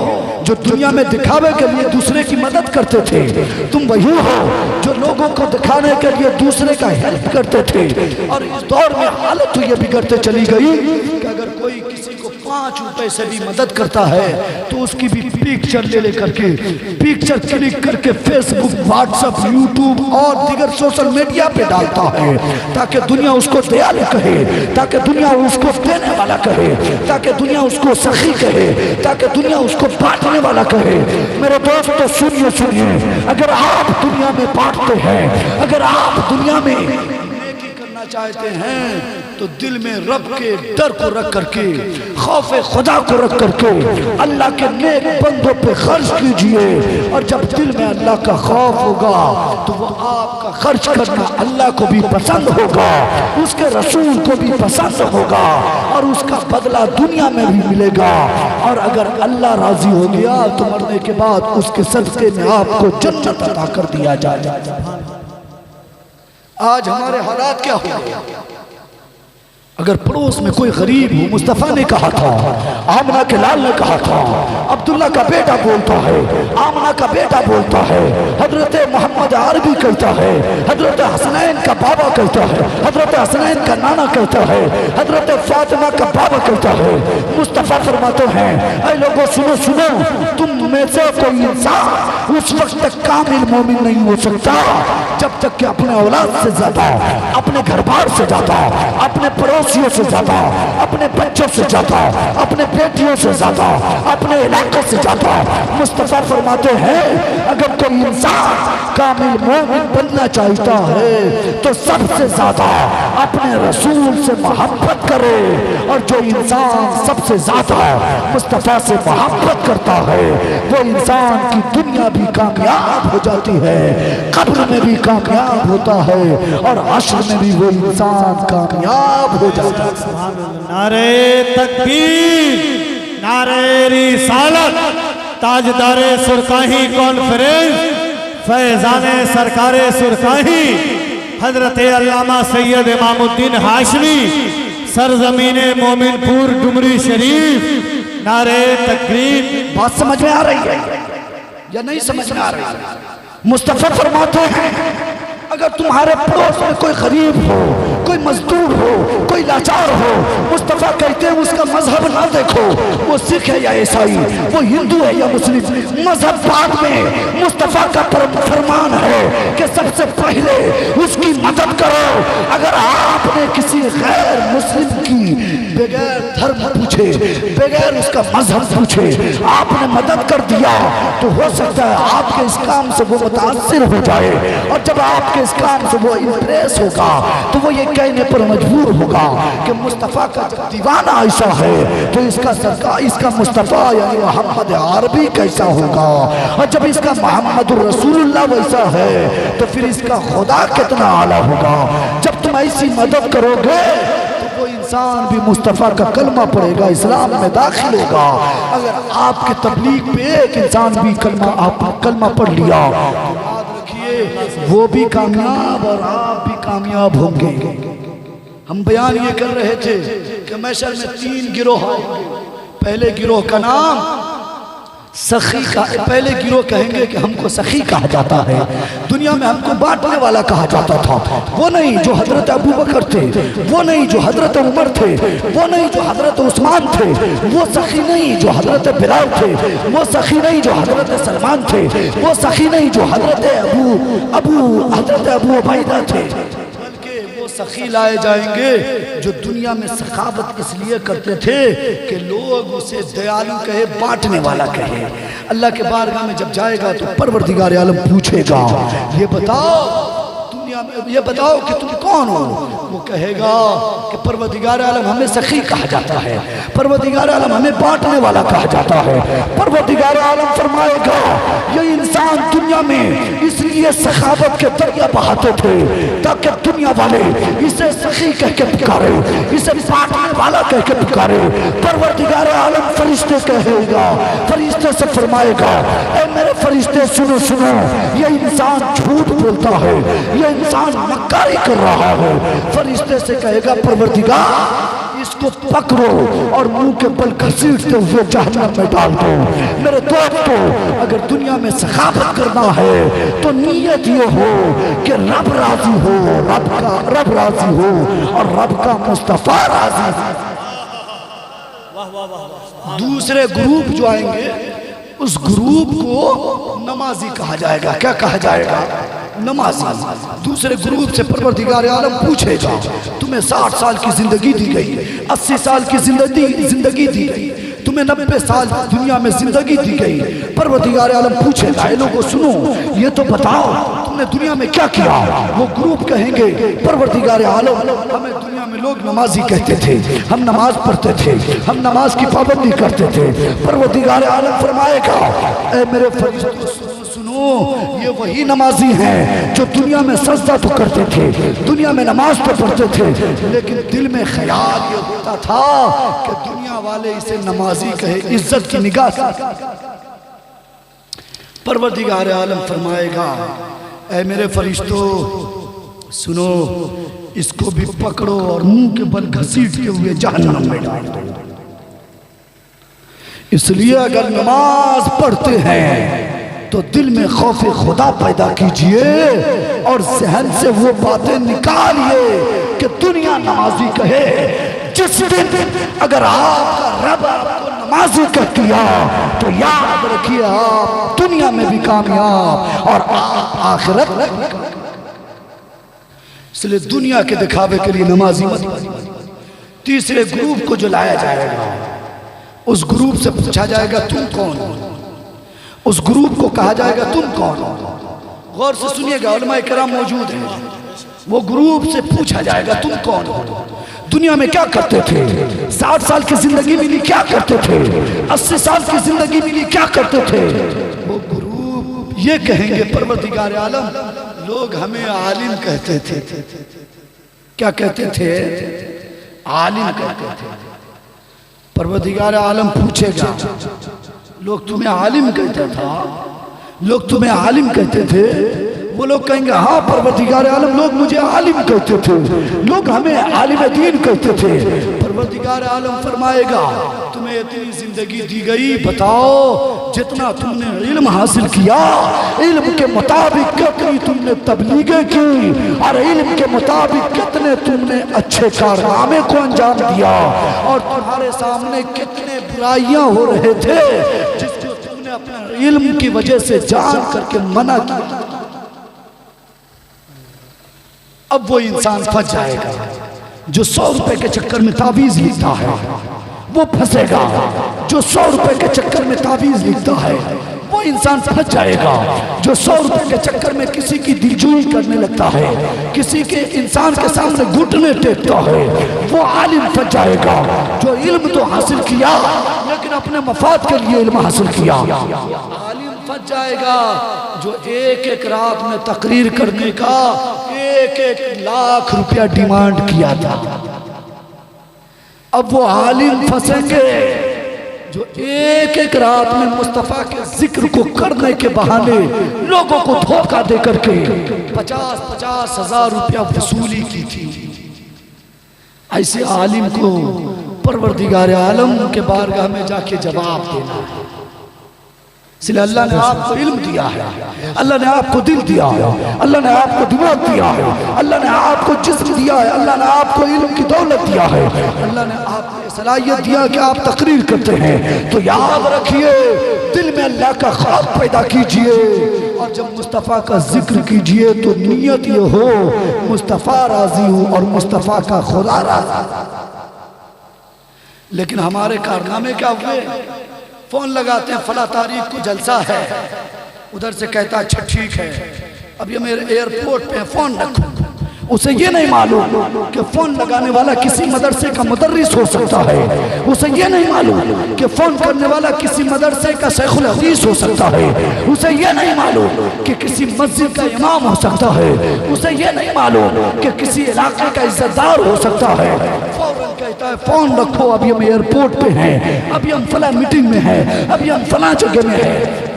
जो दुनिया में दिखावे के लिए दूसरे की मदद करते थे, तुम वही हो जो लोगों को दिखाने के लिए दूसरे का हेल्प करते थे। और इस दौर में हालत तो ये बिगड़ते चली गई कि अगर कोई किसी को 5 रुपए से भी मदद करता है तो उसकी भी पिक्चर ले लेकर के, पिक्चर क्लिक करके फेसबुक, व्हाट्सएप, यूट्यूब और दीगर सोशल मीडिया पे डालता है ताकि दुनिया उसको दयालु कहे, ताकि दुनिया उसको देने वाला कहे, ताकि दुनिया उसको सखी कहे, ताकि दुनिया उसको बांटने वाला कहे। मेरे दोस्तों सुनिए सुनिए, अगर आप दुनिया में बांटते हैं, अगर आप दुनिया में नेकी करना चाहते हैं तो दिल में रब के डर को रख करके, खौफ खुदा को रख करके अल्लाह के नेक बंदों पे खर्च कीजिए। और जब दिल में अल्लाह का खौफ होगा तो वो आपका खर्च करना अल्लाह को भी पसंद होगा, उसके रसूल को भी पसंद होगा और उसका बदला दुनिया में भी मिलेगा। और अगर अल्लाह राजी हो गया तो मरने के बाद उसके सदक़े में आपको जन्नत अता कर दिया जाएगा। आज हमारे हालात क्या हो गए? अगर पड़ोस में कोई गरीब हो, मुस्तफ़ा ने कहा था, आमना के लाल ने कहा था, अब्दुल्ला का बेटा बोलता है, आमना का बेटा बोलता है, हजरत मोहम्मद अरबी कहता है, हजरत हसनैन का बाबा कहता है, हजरत हसनैन का नाना कहता है, हजरत फातिमा का बाबा कहता है। मुस्तफ़ा फरमाते हैं ऐ लोगों सुनो सुनो, तुम में से कोई इंसान उस वक्त तक कामिल मोमिन नहीं हो सकता जब तक कि अपने औलाद से ज्यादा, अपने घर बार से ज्यादा, अपने पड़ोसियों से ज्यादा, अपने बच्चों से ज्यादा, अपने बेटियों से ज्यादा, अपने इलाके से ज्यादा। मुस्तफा फरमाते हैं अगर कोई इंसान कामिल मोमिन बनना चाहता है तो सबसे ज्यादा अपने रसूल से मोहब्बत करे। और जो इंसान सबसे ज्यादा मुस्तफा से मोहब्बत करता है वो इंसान की दुनिया भी कामयाब हो जाती है, कब्र में भी कामयाब होता है और हश्र में भी वो इंसान कामयाब हो जाता है। नारे तकबीर, नारे रिसालत, ताजदारे सुरकाही कॉन्फ्रेंस, फैजाने सरकारे सुरकाही, हजरत अल्लामा सैयद इमामुद्दीन हाशमी, सरजमीने मोमिनपुर डुमरी शरीफ। नारे तकबीर। बात समझ में आ रही है या नहीं समझ में आ रही है? मुस्तफा फरमाते हैं अगर तुम्हारे पड़ोस में कोई गरीब हो, कोई मजदूर हो, कोई लाचार हो, मुस्तफा कहते हैं उसका मजहब ना देखो, वो सिख है या ईसाई, वो हिंदू है या मुस्लिम, मजहब बाद में। मुस्तफा का फरमान है कि सबसे पहले उसकी मदद करो। अगर आपने किसी गैर मुस्लिम की बगैर धर्म पूछे, बगैर उसका मजहब पूछे आपने मदद कर दिया तो हो सकता है आपके इस काम से वो मुतासिर हो जाए, और जब आपके इस काम से वो इंप्रेस होगा तो वो ये कहने पर मजबूर होगा कि मुस्तफ़ा का दीवाना ऐसा है तो इसका सरकार, इसका मुस्तफ़ा यानी मोहम्मद अरबी कैसा होगा, और जब इसका मोहम्मद रसूलुल्लाह वैसा है तो फिर इसका खुदा कितना आला होगा। जब तुम ऐसी मदद करोगे तो वो इंसान भी मुस्तफ़ा का कलमा पढ़ेगा, इस्लाम में दाखिल होगा। अगर आपके तबलीग पे एक इंसान भी कलमा पढ़ लिया वो भी कामयाब और आप भी कामयाब होंगे। हम बयान ये कर रहे थे कि महशर में 3 गिरोह आएंगे। पहले गिरोह का नाम सखी का, पहले गिरोह कहेंगे कि हमको सखी कहा जाता है, दुनिया में हमको बांटने वाला कहा जाता था। वो नहीं जो हजरत अबू बकर थे, वो नहीं जो हजरत उमर थे, वो नहीं जो हजरत उस्मान थे, वो सखी नहीं जो हजरत बिलाल थे, वो सखी नहीं जो हजरत सलमान थे, वो सखी नहीं जो हजरत हजरत अबू उबैदा थे, वो सखी लाए जाएंगे जो दुनिया में सखावत इसलिए करते थे कि लोग उसे दयालु कहे, बांटने वाला कहे। अल्लाह के बारगाह में जब जाएगा तो परवरदिगार आलम पूछेगा, ये बताओ दुनिया में, ये बताओ कि तुम कौन हो? वो कहेगा कि परवरदिगार आलम हमें सखी कहा जाता है, परवरदिगार आलम हमें बांटने वाला कहा जाता है। परवरदिगार आलम फरमाएगा, ये इंसान दुनिया में इसलिए सखावत के दरिया बहाते थे ताकि दुनिया वाले इसे सखी कह के पुकारे, इसे बांटने वाला कह के पुकारे। परवरदिगार आलम फरिश्ते कहेगा, फरिश्ते से फरमाएगा, ऐ मेरे फरिश्ते सुनो सुनो, ये इंसान झूठ बोलता है, ये इंसान मक्कारी कर रहा है। फरिश्ते से कहेगा, परवरदिगार इसको पकड़ो और मुंह के बल घसीटते हुए जहन्नम में डाल दो। मेरे दोस्तों, अगर दुनिया में सखावत करना है तो नीयत ये हो कि रब राजी हो, रब राजी हो और रब का मुस्तफा राजी हो। दूसरे ग्रुप जो आएंगे उस ग्रुप को नमाजी कहा जाएगा। क्या कहा जाएगा? नमाजी। दूसरे ग्रुप से परवरदिगार आलम पूछेगा, तुम्हें 60 साल की जिंदगी दी गई, 80 साल की जिंदगी दी गई, तुम्हें 90 साल दुनिया में जिंदगी दी गई। परवरदिगार आलम पूछेगा, ये लोगों सुनो, ये तो बताओ तुमने दुनिया में क्या किया? वो ग्रुप कहेंगे, परवरदिगार आलम हमें दुनिया में लोग नमाजी कहते थे, हम नमाज पढ़ते थे, हम नमाज की पाबंदी करते थे। परवरदिगार आलम फरमाएगा, ऐ मेरे फरिश्तों सुनो, ये वही नमाजी हैं जो दुनिया में सजदा तो करते थे, दुनिया में नमाज तो पढ़ते थे, लेकिन दिल में ख्याल ये होता था कि दुनिया वाले इसे नमाजी कहे, इज्जत की निगाह से। परवरदिगार आलम फरमाएगा, ऐ मेरे फरिश्तों सुनो, इसको भी पकड़ो और मुंह के बल घसीटते हुए जहन्नम में डाल दो। इसलिए अगर नमाज पढ़ते हैं तो दिल में खौफ खुदा पैदा कीजिए और जहन से वो बातें निकालिए कि दुनिया नमाजी कहे। जिस दिन अगर आपका रब आपको नमाजी कह दिया तो याद रखिए, आप दुनिया में भी कामयाब और आप आखिरत में। इसलिए दुनिया के दिखावे के लिए नमाजी मत। तीसरे ग्रुप को जो लाया जाएगा, उस ग्रुप से पूछा जाएगा, तुम कौन हो? उस ग्रुप को कहा जाएगा, तुम कौन हो? गौर से सुनिएगा, उलमा इकराम मौजूद हैं। वो ग्रुप से पूछा जाएगा, तुम कौन हो? दुनिया में क्या करते थे? 60 साल की जिंदगी मिली, क्या करते थे? 80 साल की जिंदगी मिली, क्या करते थे? वो ग्रुप ये कहेंगे, परवरदिगार आलम लोग हमें आलिम कहते थे। क्या कहते थे? आलिम कहते थे। परवरदिगार आलम पूछेगा, लोग तुम्हें आलिम कहते था? लोग तुम्हें आलिम कहते थे? वो लोग कहेंगे, हाँ परवरदिगार आलम लोग मुझे आलिम कहते थे, लोग हमें आलिम दीन कहते थे। परवरदिगार आलम फरमाएगा, तुम्हें इतनी जिंदगी दी गई, बताओ जितना तुमने इल्म हासिल किया, इल्म के मुताबिक कितनी तुमने तबलीगें की और इल्म के मुताबिक कितने तुमने अच्छे कारनामे को अंजाम दिया और तुम्हारे सामने कितने बुराइयां हो रहे थे जिसको तुमने अपने इल्म की वजह से जान करके मना किया। अब वो इंसान फंस जाएगा जो 100 रुपए के चक्कर में ताबीज लिखता है, वो फंसेगा। जो 100 रुपए के चक्कर में ताबीज लिखता है वो इंसान फंस जाएगा। जो 100 रुपए के चक्कर में किसी की दिलजोई करने लगता है, किसी के इंसान के सामने घुटने टेकता है, वो आलिम फंस जाएगा। जो इल्म तो हासिल किया लेकिन अपने मफाद के लिए इल्म हासिल किया, आलिम फंस जाएगा। जो एक रात में तकरीर करने का 1 लाख रुपया डिमांड किया था, अब वो आलिम फंसेंगे जो एक रात में मुस्तफा के जिक्र को करने के बहाने लोगों को धोखा दे करके 50-50 हजार रुपया वसूली की थी। ऐसे आलिम को परवरदिगार आलम के बारगाह में जाके जवाब देना है। इसलिए अल्लाह ने आपको इल्म दिया है, अल्लाह ने आपको दिल दिया है, अल्लाह ने आपको दिमाग दिया है, अल्लाह ने आपको जिस्म दिया है, अल्लाह ने आपको इल्म की दौलत दिया है, अल्लाह ने आपको सलाहियत दिया कि आप तकरीर करते हैं। तो याद रखिए, दिल में अल्लाह का ख्वाब पैदा कीजिए और जब मुस्तफ़ा का जिक्र कीजिए तो नीयत ये हो मुस्तफ़ा राजी हो और मुस्तफ़ा का खुदा राजी। लेकिन हमारे कारनामे क्या हुए? फोन लगाते हैं, फला तारीख को जलसा है, उधर से कहता अच्छा ठीक है, अब ये मेरे एयरपोर्ट पे फोन रखो। उसे ये नहीं मालूम कि फोन लगाने वाला किसी मदरसे का मुदर्रिस हो सकता है, उसे ये नहीं मालूम कि फोन करने वाला किसी मदरसे का शेखुल हदीस हो सकता है, उसे ये नहीं मालूम कि किसी मस्जिद का इमाम हो सकता है, उसे ये नहीं मालूम कि किसी इलाके का इज्जतदार हो सकता है। फौरन कहता है फोन रखो, अभी हम एयरपोर्ट पे हैं, अभी हम फला मीटिंग में हैं, अभी हम फला जगह में हैं।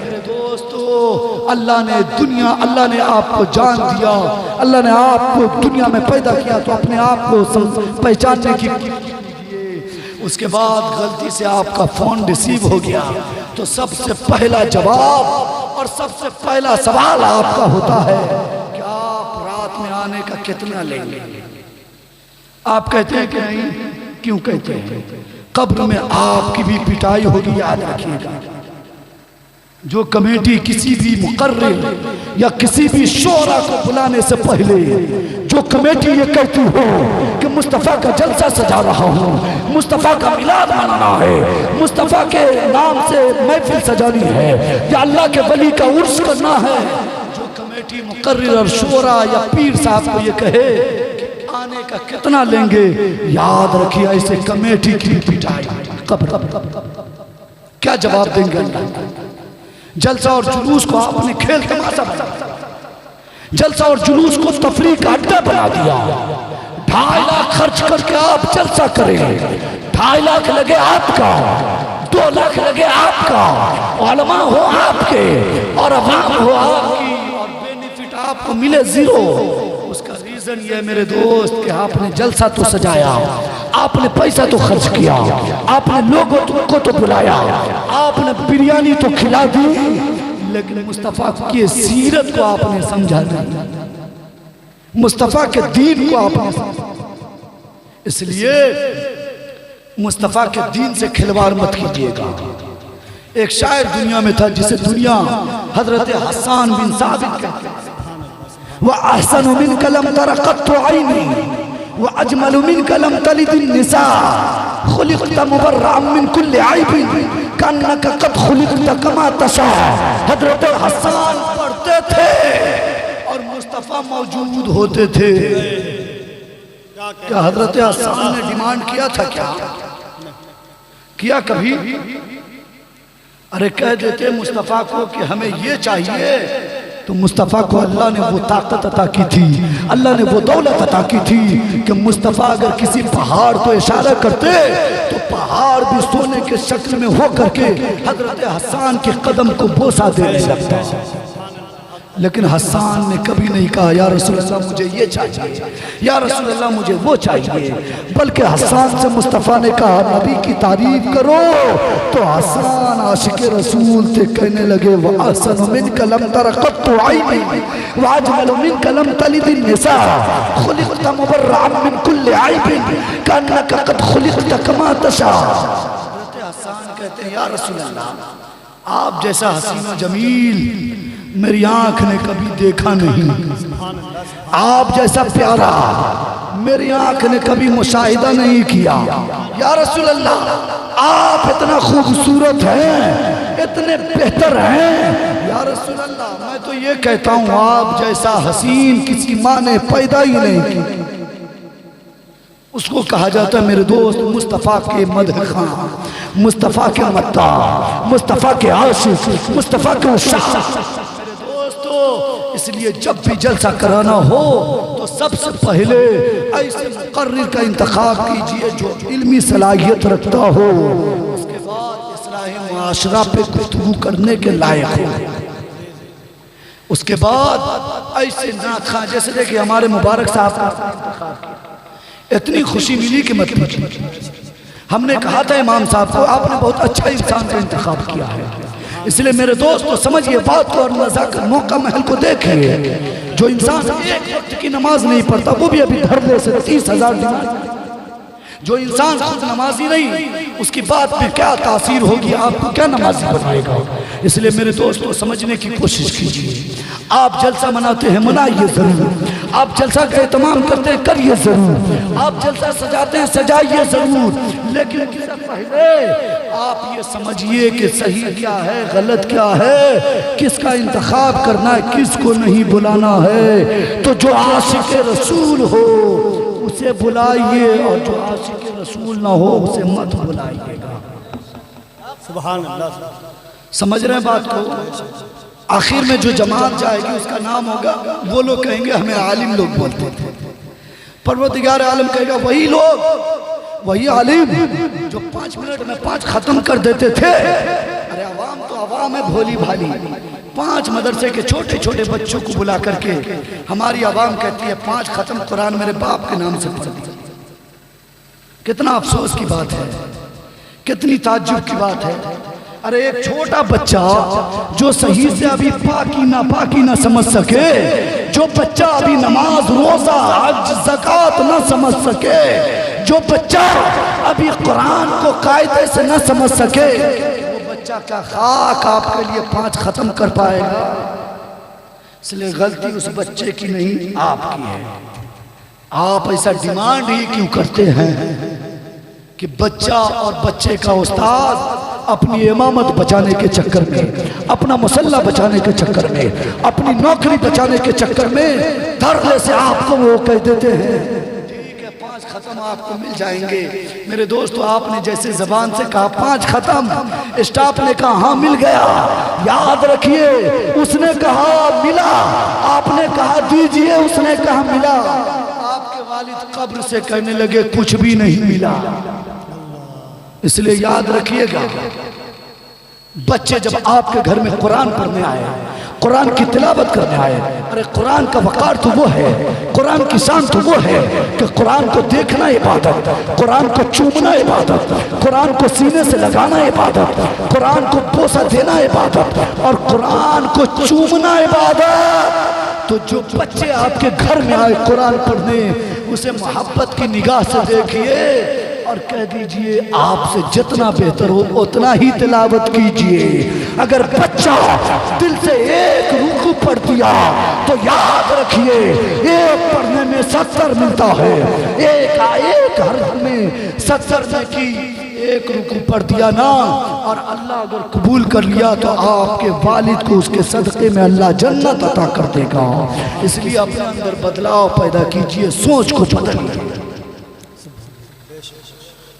अल्लाह ने दुनिया, अल्लाह ने आपको जान दिया, अल्लाह ने आपको दुनिया में पैदा किया तो अपने आप को पहचानने की उसके बाद गलती से आपका फोन रिसीव हो गया तो सबसे पहला जवाब और सबसे पहला सवाल आपका होता है कि आप रात में आने का कितना लेंगे। आप कहते हैं कि नहीं, क्यों कहते हैं? कब्र में आपकी भी पिटाई होगी, याद रखिएगा। जो कमेटी किसी भी मुकर्रिर या किसी भी शोरा को बुलाने से पहले जो कमेटी ये कहती हो कि मुस्तफ़ा का जलसा सजा रहा हूँ, मुस्तफ़ा का मिलाद मनाना है, मुस्तफ़ा के नाम से महफिल सजानी है या अल्लाह के वली का उर्स करना है, जो कमेटी मुकर्रिर और शोरा या पीर साहब को ये कहे कि आने का कितना लेंगे, याद रखिए ऐसे कमेटी की पिटाई कब्र। क्या जवाब देंगे? जलसा और जुलूस को आपने खेल तमाशा बना, जलसा और जुलूस को तफरीक का अड्डा बना दिया। 2.5 लाख खर्च करके आप जलसा करेंगे, 2.5 लाख लगे आपका, 2 लाख लगे आपका, उलमा हो आपके और अवाम हो आपकी और बेनिफिट आपको मिले जीरो। उसका रीजन ये मेरे दोस्त कि आपने जलसा तो सजाया, आपने पैसा तो खर्च किया, आपने लोगों को तो बुलाया, आपने बिरयानी तो खिला दी, लेकिन मुस्तफ़ा की सीरत को आपने समझा नहीं, मुस्तफ़ा के दीन को आपने। इसलिए मुस्तफ़ा के दीन से खिलवाड़ मत कीजिएगा। एक शायर दुनिया में था जिसे दुनिया हजरत हसन बिन साबित कहते हैं, वह अहसन मिन कलम तरक़त ऐनी व अजमल मिन कलम तलिदिन निसा खुलिक़त मुबर्रअन मिन कुल्लि ऐबिन कन्नका क़द खुलिक़त कमा तशा। हजरत हसन पढ़ते थे और मुस्तफ़ा मौजूद होते थे। क्या हजरत हसन ने डिमांड किया था? क्या किया कभी? अरे कह देते मुस्तफ़ा को कि हमें ये चाहिए, तो मुस्तफ़ा को अल्लाह ने वो ताकत अता की थी, अल्लाह ने वो दौलत अता की थी कि मुस्तफ़ा अगर किसी पहाड़ को इशारा करते तो पहाड़ भी सोने के शक्ल में हो करके हजरत हसन के कदम को बोसा देने लगता। लेकिन हसन ने कभी नहीं कहा या रसूल अल्लाह मुझे ये चाहिए, या रसूल अल्लाह मुझे वो चाहिए, बल्कि हसन से मुस्तफ़ा ने कहा नबी की तारीफ करो, तो हसन आशिक रसूल थे, कहने लगे वह अहसन मिन कलम तरक़त ऐनी व अजमल मिन कलम तलिदिन निसा खुलिक़त मुबर्रअन मिन कुल्लि ऐबिन कन्नका क़द खुलिक़त कमा तशा। हसन कहते हैं या रसूल अल्लाह आप जैसा हसीन व जमील मेरी आंख ने कभी देखा नहीं, आप जैसा प्यारा मेरी आंख ने कभी मुशाहिदा नहीं किया। या रसूल अल्लाह आप इतना खूबसूरत हैं, इतने बेहतर हैं, या रसूल अल्लाह मैं तो ये कहता हूँ आप जैसा हसीन किसी माँ ने पैदा ही नहीं की। उसको कहा जाता है मेरे दोस्त मुस्तफ़ा के मदह खां, मुस्तफ़ा के मत्ता, मुस्तफ़ा के आशिक, मुस्तफ़ा के उस्ताद। इसलिए जब भी जलसा कराना हो तो सबसे पहले ऐसे मुकर्रिर का इंतखाब कीजिए जो इल्मी सलाहियत रखता हो, उसके बाद इस्लाही मुआशरा पे गुफ्तगू करने के लायक हो। उसके बाद ऐसे नात खां, जैसे देखिए हमारे मुबारक साहब का इतनी खुशी मिली कि मत पूछिए। हमने कहा था इमाम साहब को, आपने बहुत अच्छा इंसान का इंतखाब किया है। इसलिए मेरे दोस्त तो समझिए बात को और नज़ाकत मौका महल को देखिए। जो इंसान एक वक्त की नमाज नहीं पढ़ता वो भी अभी धरने से 30,000 दिनार, जो इंसान खुद नमाजी नहीं उसकी बात में क्या तासीर होगी, आपको क्या नमाजी बनाएगा। इसलिए मेरे दोस्तों समझने की कोशिश कीजिए। आप जलसा मनाते हैं मनाइए जरूर, आप जलसा का एहतमाम करते हैं करिए जरूर, आप जलसा सजाते हैं सजाइए जरूर, लेकिन उससे पहले आप ये समझिए कि सही क्या है गलत क्या है, किसका इंतखाब करना है किसको नहीं बुलाना है। तो जो आशिक रसूल हो उसे बुलाइए और जो आशिक रसूल ना हो उसे मत बुलाइएगा। सुभान अल्लाह। समझ रहे हैं बात को। आखिर में जो जमात जाएगी उसका नाम होगा, वो लोग कहेंगे हमें आलिम लोग बोलते थे, परवरदिगार आलम कहेगा वही लोग, वही आलिम जो 5 मिनट में 5 खत्म कर देते थे। अरे अवाम तो अवाम है भोली भाली। 5 मदरसे के छोटे छोटे बच्चों को बुला करके हमारी अवाम कहती है 5 खत्म कुरान मेरे बाप के नाम से पढ़ दिया। कितना अफसोस की बात है, कितनी ताज्जुब की बात है। अरे एक छोटा बच्चा जो सही से अभी पाकी ना समझ सके, जो बच्चा अभी नमाज रोजा हज ज़कात ना समझ सके, जो बच्चा अभी कुरान को कायदे से ना समझ सके, वो बच्चा क्या खाक आपके लिए 5 खत्म कर पाएगा। इसलिए गलती उस बच्चे की नहीं आपकी है। आप ऐसा डिमांड ही क्यों करते हैं कि बच्चा और बच्चे का उस्ताद अपनी इमामत बचाने के चक्कर में, अपना मुसल्ला बचाने के चक्कर में, अपनी नौकरी बचाने के चक्कर में धरने से आपको वो कह देते हैं ठीक है 5 खत्म आपको मिल जाएंगे। मेरे दोस्तों आपने जैसे जबान से कहा 5 खत्म, स्टाफ ने कहा हाँ मिल गया, याद रखिए उसने कहा मिला, आपने कहा दीजिए, उसने कहा मिला। आपके वालिद कब्र से कहने लगे कुछ भी नहीं मिला। इसलिए याद रखिएगा बच्चे जब आपके घर में कुरान पढ़ने आए, कुरान की तिलावत करने आए, अरे कुरान का वकार तो वो है, कुरान की शान तो वो है कि कुरान को देखना इबादत, कुरान को चूमना इबादत, कुरान को सीने से लगाना इबादत, कुरान को बोसा देना इबादत और कुरान को चूमना इबादत। तो जो बच्चे आपके घर में आए कुरान पढ़ने, उसे मोहब्बत की निगाह से देखिए और कह दीजिए आपसे जितना बेहतर हो उतना ही तिलावत कीजिए। अगर बच्चा दिल से एक रुकू पढ़ दिया तो याद रखिए एक पढ़ने में 70 मिलता है, एक हर में 70 में की एक रुकू पढ़ दिया ना, और अल्लाह अगर कबूल कर लिया तो आपके वालिद को उसके सदक़े में अल्लाह जन्नत अता कर देगा। इसलिए अपने अंदर बदलाव पैदा कीजिए, सोच को बदलिए।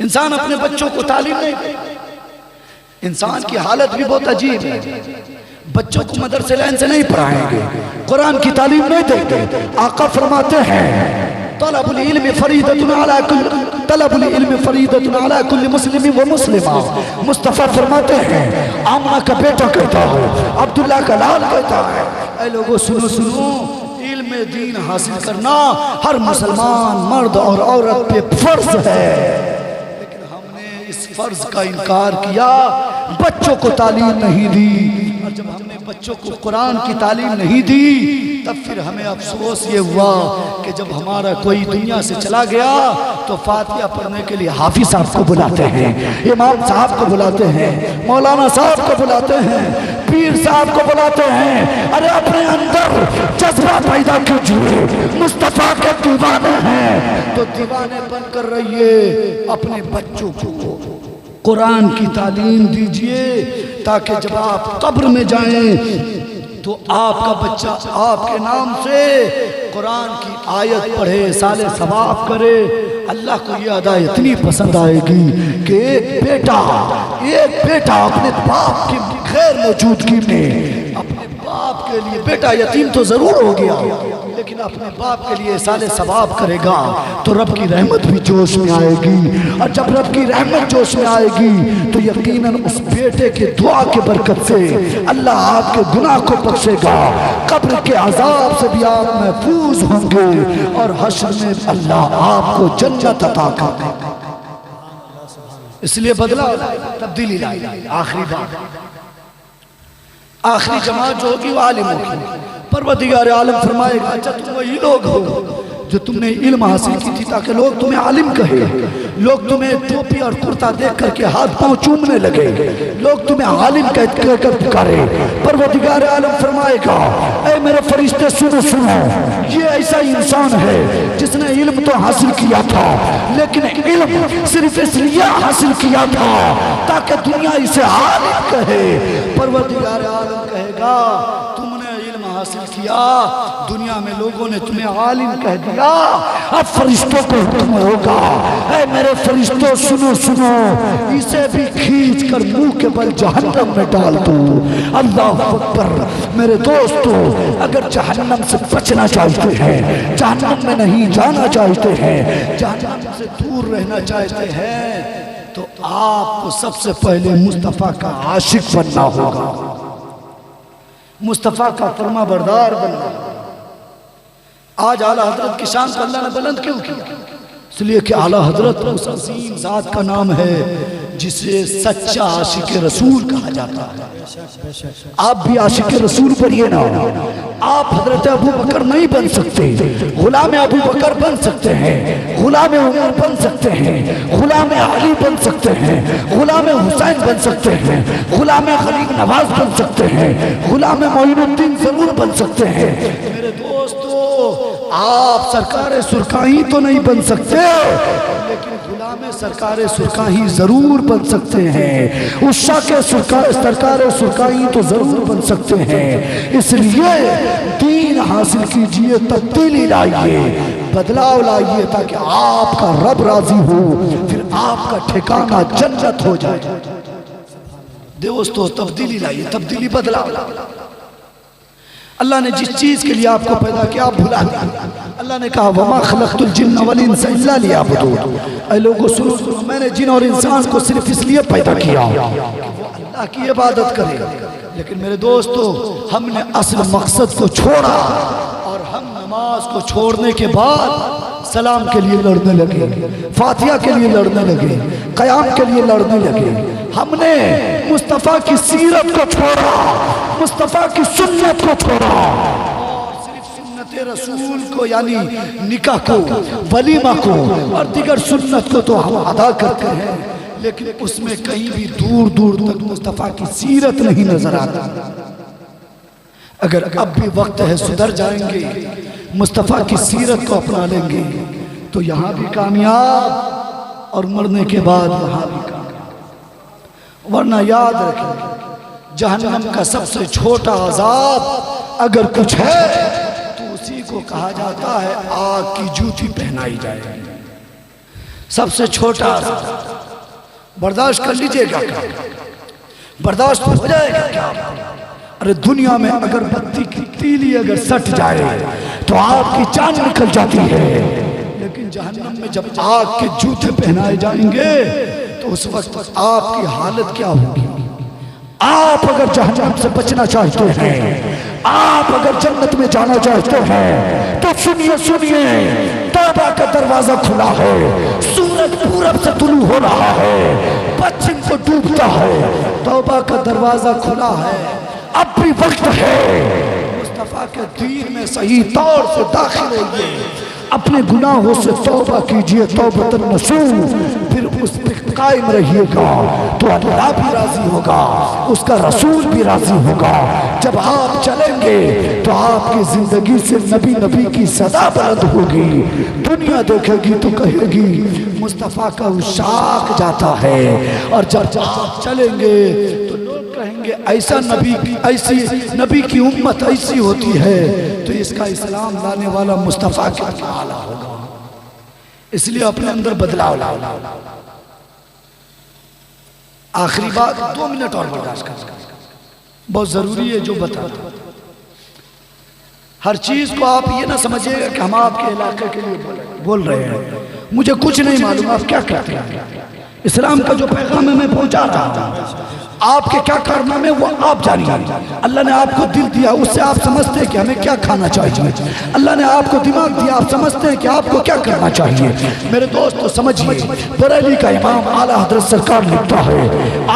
इंसान अपने बच्चों को तालीम नहीं दे, इंसान की हालत भी बहुत अजीब है। बच्चों को मदरसे लाइन से नहीं पढ़ाएंगे, कुरान की तालीम नहीं देंगे। आका फरमाते हैं तलबुल इल्म फरीदतुन अला कुल्ली मुस्लिम व मुस्लिमा। मुस्तफ़ा फरमाते हैं आमना का बेटा कहता है, अब्दुल्ला का लाल कहता है, ऐ लोगों सुनो सुनो, इल्म दीन हासिल करना हर मुसलमान मर्द और औरत पे फर्ज है। इस फर्ज का इनकार किया, बच्चों को तालीम नहीं दी, और जब हमने बच्चों को कुरान की तालीम नहीं दी तब फिर हमें अफसोस ये हुआ कि जब हमारा कोई दुनिया से चला गया तो फातिहा पढ़ने के लिए हाफिज साहब को बुलाते हैं, इमाम साहब को बुलाते हैं, मौलाना साहब को बुलाते हैं, पीर साहब को बुलाते हैं। अरे अपने अंदर जज्बा पैदा कीजिए, मुस्तफा के दीवाने हैं तो दीवाने बनकर रहिए। अपने बच्चों को कुरान की तालीम दीजिए ताकि जब आप कब्र में जाएं तो आपका बच्चा आपके नाम से कुरान की आयत पढ़े, साले सवाब करे। अल्लाह को ये अदा इतनी पसंद आएगी कि एक बेटा अपने बाप की गैर मौजूदगी में अपने बाप के लिए, बेटा यतीम तो जरूर हो गया लेकिन अपने बाप के लिए साले सवाब करेगा तो रब की रहमत भी जोश में आएगी, और जब रब की रहमत जोश में आएगी तो यकीनन उस बेटे के दुआ के बरकत से अल्लाह आपके गुनाह को बख्शेगा, कब्र के अजाब से भी आप महफूज होंगे और हश्र में अल्लाह आपको जन्नत अता करेगा। इसलिए बदलाव लाएगा, तब्दीली लाएगा। आखिरी बात, आखिरी जमात जो होगी वो आलिम होगी। परवरदिगार आलम फरमाएगा, अच्छा तुम वही लोग हो जो तुमने इल्म हासिल की थी ताकि लोग तुम्हें आलिम कहे, लोग तुम्हें टोपी और कुर्ता देख करके हाथ पांव चूमने लगे, लोग तुम्हें आलिम कहकर पुकारे। परवरदिगार आलम फरमाएगा, ऐ मेरे फरिश्ते सुनो सुनो, ये ऐसा इंसान है जिसने इल्म तो हासिल किया था, लेकिन इल्म सिर्फ इसलिए हासिल किया था ताकि दुनिया इसे आलिम कहे। परवरदिगार आलम कहेगा, तुमने इल्म हासिल किया, दुनिया में लोगों ने तुम्हें आलिम कह दिया, अब फरिश्तों को हुक्म होगा, ऐ मेरे फरिश्तों सुनो सुनो, इसे भी खींच कर मुंह के बल जहन्नम में डाल दो। अल्लाह अकबर। मेरे दोस्तों, अगर जहन्नम से बचना चाहते हैं, जहन्नम में नहीं जाना चाहते हैं, जहन्नम से दूर रहना चाहते हैं, तो आपको सबसे पहले मुस्तफ़ा का आशिक बनना होगा, मुस्तफ़ा का फरमा बरदार बनना। आज आला हजरत की शान को अल्लाह ने बुलंद क्यों किया? इसलिए कि आला हजरत उस अजीम ज़ात का नाम है जिसे सच्चा आशिक रसूल कहा जाता है। आप भी आशिक रसूल बनिए ना। आप हजरत अबू बकर नहीं बन सकते, गुलाम अबू बकर बन सकते हैं, गुलाम उमर बन सकते हैं, गुलाम अली बन सकते हैं, गुलाम हुसैन बन सकते हैं, गुलाम गरीब नवाज बन सकते हैं, गुलाम मोइनुद्दीन जरूर बन सकते हैं। मेरे दोस्तों, आप सरकार सुरखाही तो नहीं बन सकते, लेकिन गुलाम सरकार सुरखाही जरूर बन सकते हैं। उस के सरकार सुरखाही तो जरूर बन सकते हैं। इसलिए दीन हासिल कीजिए, तब्दीली लाइए, बदलाव लाइए, ताकि आपका रब राजी हो, फिर आपका ठिकाना जन्नत हो जाए। दोस्तों, तब्दीली लाइए, तब्दीली बदलाव लाइए। अल्लाह ने जिस चीज के लिए आपको पैदा किया आप भुला दिया। अल्लाह ने कहा, वमा खलक़तुल जिन्न वल इंसा इल्ला लियअबुदून। ऐ लोगों सुनो सुनो, मैंने जिन और इंसान को सिर्फ इसलिए पैदा किया कि वो अल्लाह की इबादत करे। लेकिन मेरे दोस्तों, हमने असल मकसद को छोड़ा और हम नमाज को छोड़ने के बाद सलाम के लिए लड़ने लगे, फातिहा के लिए लड़ने लगे, क़याम के लिए लड़ने लगे। हमने मुस्तफ़ा की सीरत को छोड़ा, मुस्तफ़ा की सुन्नत को छोड़ा, और सिर्फ सुन्नत रसूल को यानी निकाह को, वलीमा को और दीगर सुन्नत को तो हम अदा करते हैं, लेकिन उसमें कहीं भी दूर दूर तक मुस्तफ़ा की सीरत नहीं नजर आती। अगर अब भी वक्त है, सुधर जाएंगे, मुस्तफ़ा की सीरत को अपना लेंगे, तो यहाँ भी कामयाब और मरने के बाद वहाँ भी कामयाब। वरना याद रखें, जहन्नम का सबसे छोटा अजाब अगर कुछ है तो उसी को कहा जाता है आग की जूती पहनाई जाएगी। सबसे छोटा अजाब बर्दाश्त कर लीजिएगा क्या? बर्दाश्त हो जाएगा क्या? अरे दुनिया में अगर बत्ती की तीली अगर सट जाए तो आपकी जान निकल जाती है, लेकिन जहन्नम में जब आग के जूते पहनाए जाएंगे तो उस वक्त आपकी हालत क्या होगी? आप अगर जहन्नम से बचना चाहते हैं, आप अगर जन्नत में जाना चाहते हैं, तो सुनिए सुनिए, तौबा का दरवाजा खुला है। सूरज पूरब से तुलू हो रहा है, पश्चिम को डूबता है, तौबा का दरवाजा खुला है। अब भी वक्त है, मुस्तफ़ा के दीन में सही तौर से दाखिल होइए, अपने गुनाहों से तौबा कीजिए, तौबतन नसूह, फिर उस पर कायम रहिएगा तो अल्लाह भी राजी होगा, उसका रसूल भी राजी होगा। जब आप चलेंगे तो आपकी जिंदगी से नबी नबी की सदा बुलंद होगी। दुनिया देखेगी तो कहेगी मुस्तफ़ा का उशाक जाता है, और जब आप चलेंगे तो लोग कहेंगे ऐसा नबी, ऐसी नबी की उम्मत ऐसी होती है तो इसका इस्लाम लाने वाला मुस्तफ़ा क्या आला होगा। इसलिए अपने अंदर बदलाव लाओ। आखिरी बात, 2 मिनट और बर्दाश्त कर, बहुत जरूरी है जो बता। हर चीज को आप ये ना समझिएगा कि हम आपके इलाके के लिए बोल रहे हैं, मुझे कुछ नहीं मालूम आप क्या कहते हैं। इस्लाम का जो पैगाम है मैं पहुंचा रहा हूं, आपके क्या कारनामे वो आप जानिए। अल्लाह ने आपको दिल दिया, उससे आप समझते हैं कि हमें क्या खाना चाहिए। अल्लाह ने आपको दिमाग दिया, आप समझते हैं कि आपको क्या करना चाहिए। मेरे दोस्तों समझिए, बरेली का इमाम आला हजरत सरकार लिखता है,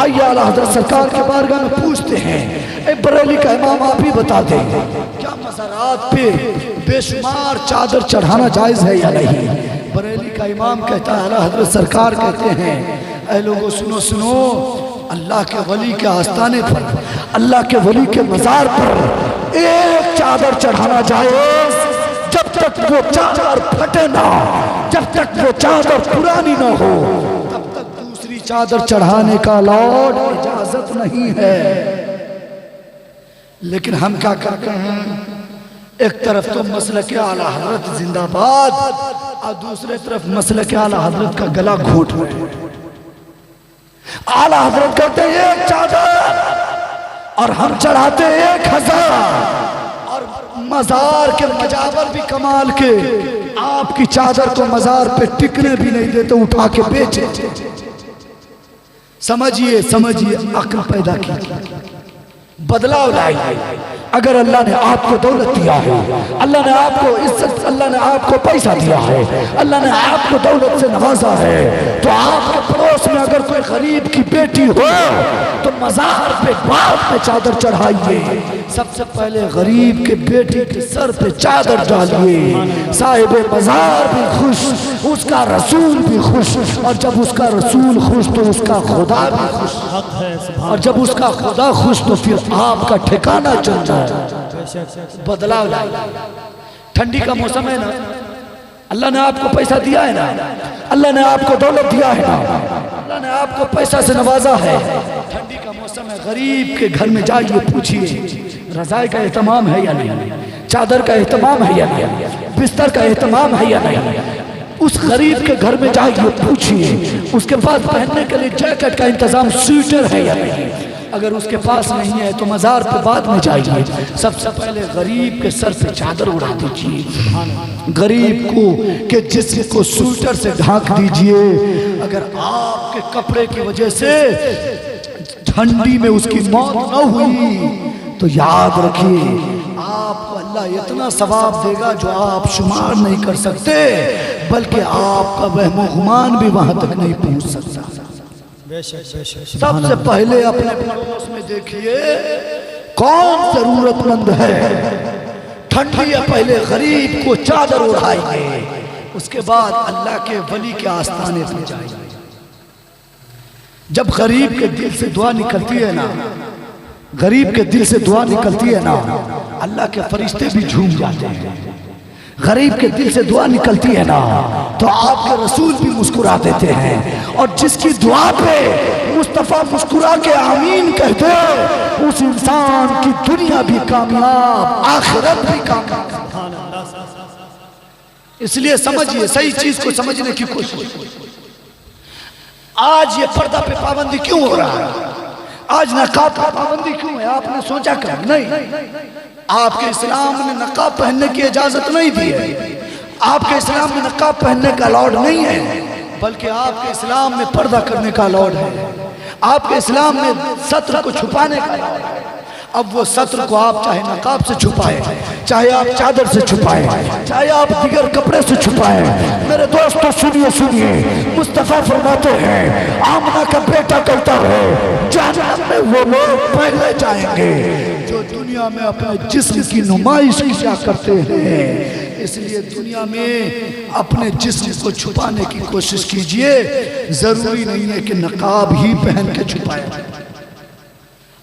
आइए आला हजरत सरकार के बारगाह में पूछते हैं, ए बरेली का इमाम आप ही बता दें, क्या मज़ारात पे बेशुमार चादर चढ़ाना जायज़ है या नहीं। बरेली का इमाम कहता है, आला हजरत सरकार कहते हैं, ऐ लोगों सुनो सुनो, अल्लाह के वली के आस्थाने पर, अल्लाह के वली के मज़ार पर एक चादर चढ़ाना जायज़, जब तक वो चादर फटे ना, जब तक वो चादर पुरानी ना हो, तब तक दूसरी चादर चढ़ाने का लौट इजाजत नहीं है। लेकिन हम क्या करते हैं, एक तरफ तो मसलक आला हजरत जिंदाबाद और दूसरे तरफ मसलक आला हजरत का गला घोट रहे हैं। आला हजरत कहते हैं एक चादर और हम चढ़ाते 1000, और मजार के मजावर भी कमाल के आपकी चादर को मजार पे टिकने भी नहीं देते, उठा के बेचे। समझिए समझिए, अक्ल पैदा की, बदलाव लाइए। अगर अल्लाह ने आपको दौलत दिया है, अल्लाह ने आपको इज्जत, अल्लाह ने आपको पैसा दिया है, अल्लाह ने आपको दौलत से नवाजा है, तो आपके पड़ोस में अगर कोई गरीब की बेटी हो तो मज़ार पे बाद में चादर चढ़ाइए। सबसे पहले गरीब के बेटी के सर पे चादर डालिए। साहिब मज़ार भी खुश, उसका रसूल भी खुश, और जब उसका रसूल खुश तो उसका खुदा भी खुश, और जब उसका खुदा खुश तो फिर आपका ठिकाना चल जाए। बदलाव लाए। ठंडी का मौसम है ना, अल्लाह ने आपको पैसा दिया है ना, अल्लाह ने आपको दौलत दिया है ना, अल्लाह ने आपको पैसा से नवाजा है। ठंडी का मौसम है, गरीब के घर में जाइए, पूछिए रज़ाई का एहतमाम है या नहीं, चादर का एहतमाम है या नहीं, बिस्तर का एहतमाम है या नहीं। उस गरीब के घर में जाइए, पूछिए उसके पास पहनने के लिए जैकेट का इंतजाम, स्वेटर है या नहीं। अगर उसके पास नहीं है तो मज़ार पे बाद में जाइए, सबसे पहले गरीब के सर पे चादर उड़ा दीजिए, गरीब को के जिस्म को स्वेटर से ढांक दीजिए। अगर आपके कपड़े की वजह से ठंडी में उसकी मौत न हुई तो याद रखिए, आपको अल्लाह इतना सवाब देगा जो आप शुमार नहीं कर सकते, बल्कि आपका वहमो गुमान भी वहां तक नहीं पहुंच सकता। सबसे पहले अपने पड़ोस में देखिए कौन जरूरतमंद है, ठंडी है, पहले गरीब को चादर उड़ाइए, उसके बाद अल्लाह के वली के आस्थाने पर जाइए। जब गरीब के दिल से दुआ निकलती है ना, गरीब के दिल से दुआ निकलती है ना, अल्लाह के फरिश्ते भी झूम जाते हैं। गरीब के दिल से दुआ निकलती है ना तो आपके रसूल भी मुस्कुरा देते हैं, और जिसकी दुआ पे मुस्तफ़ा मुस्कुरा के आमीन कहते हैं, उस इंसान की दुनिया भी कामयाब, आखिरत भी कामयाब। इसलिए समझिए, सही चीज को समझने की कोशिश। आज ये पर्दा पे पाबंदी क्यों हो रहा है, आज नकाब पे पाबंदी क्यों है, आपने सोचा क्या? नहीं, आपके इस्लाम ने नकाब पहनने की इजाजत नहीं दी है, आपके इस्लाम में नकाब पहनने का अलाउड नहीं है, बल्कि आपके इस्लाम में पर्दा करने का अलाउड है, आपके इस्लाम में सत्र को छुपाने का अलाउड है। अब वो सत्र को आप चाहे नकाब से छुपाए, चाहे आप चादर से छुपाए, चाहे आप दिगर कपड़े से छुपाए, मेरे दोस्तों सुनिए सुनिए, मुस्तफ़ा फरमाते हैं, आमना का बेटा कहता है जन्नत में वो लोग पहले जाएंगे जो दुनिया में अपने जिस्म की नुमाइश किया करते हैं। इसलिए दुनिया में अपने जिस्म को छुपाने की कोशिश कीजिए, जरूरी नहीं है कि नकाब ही पहन के छुपाए।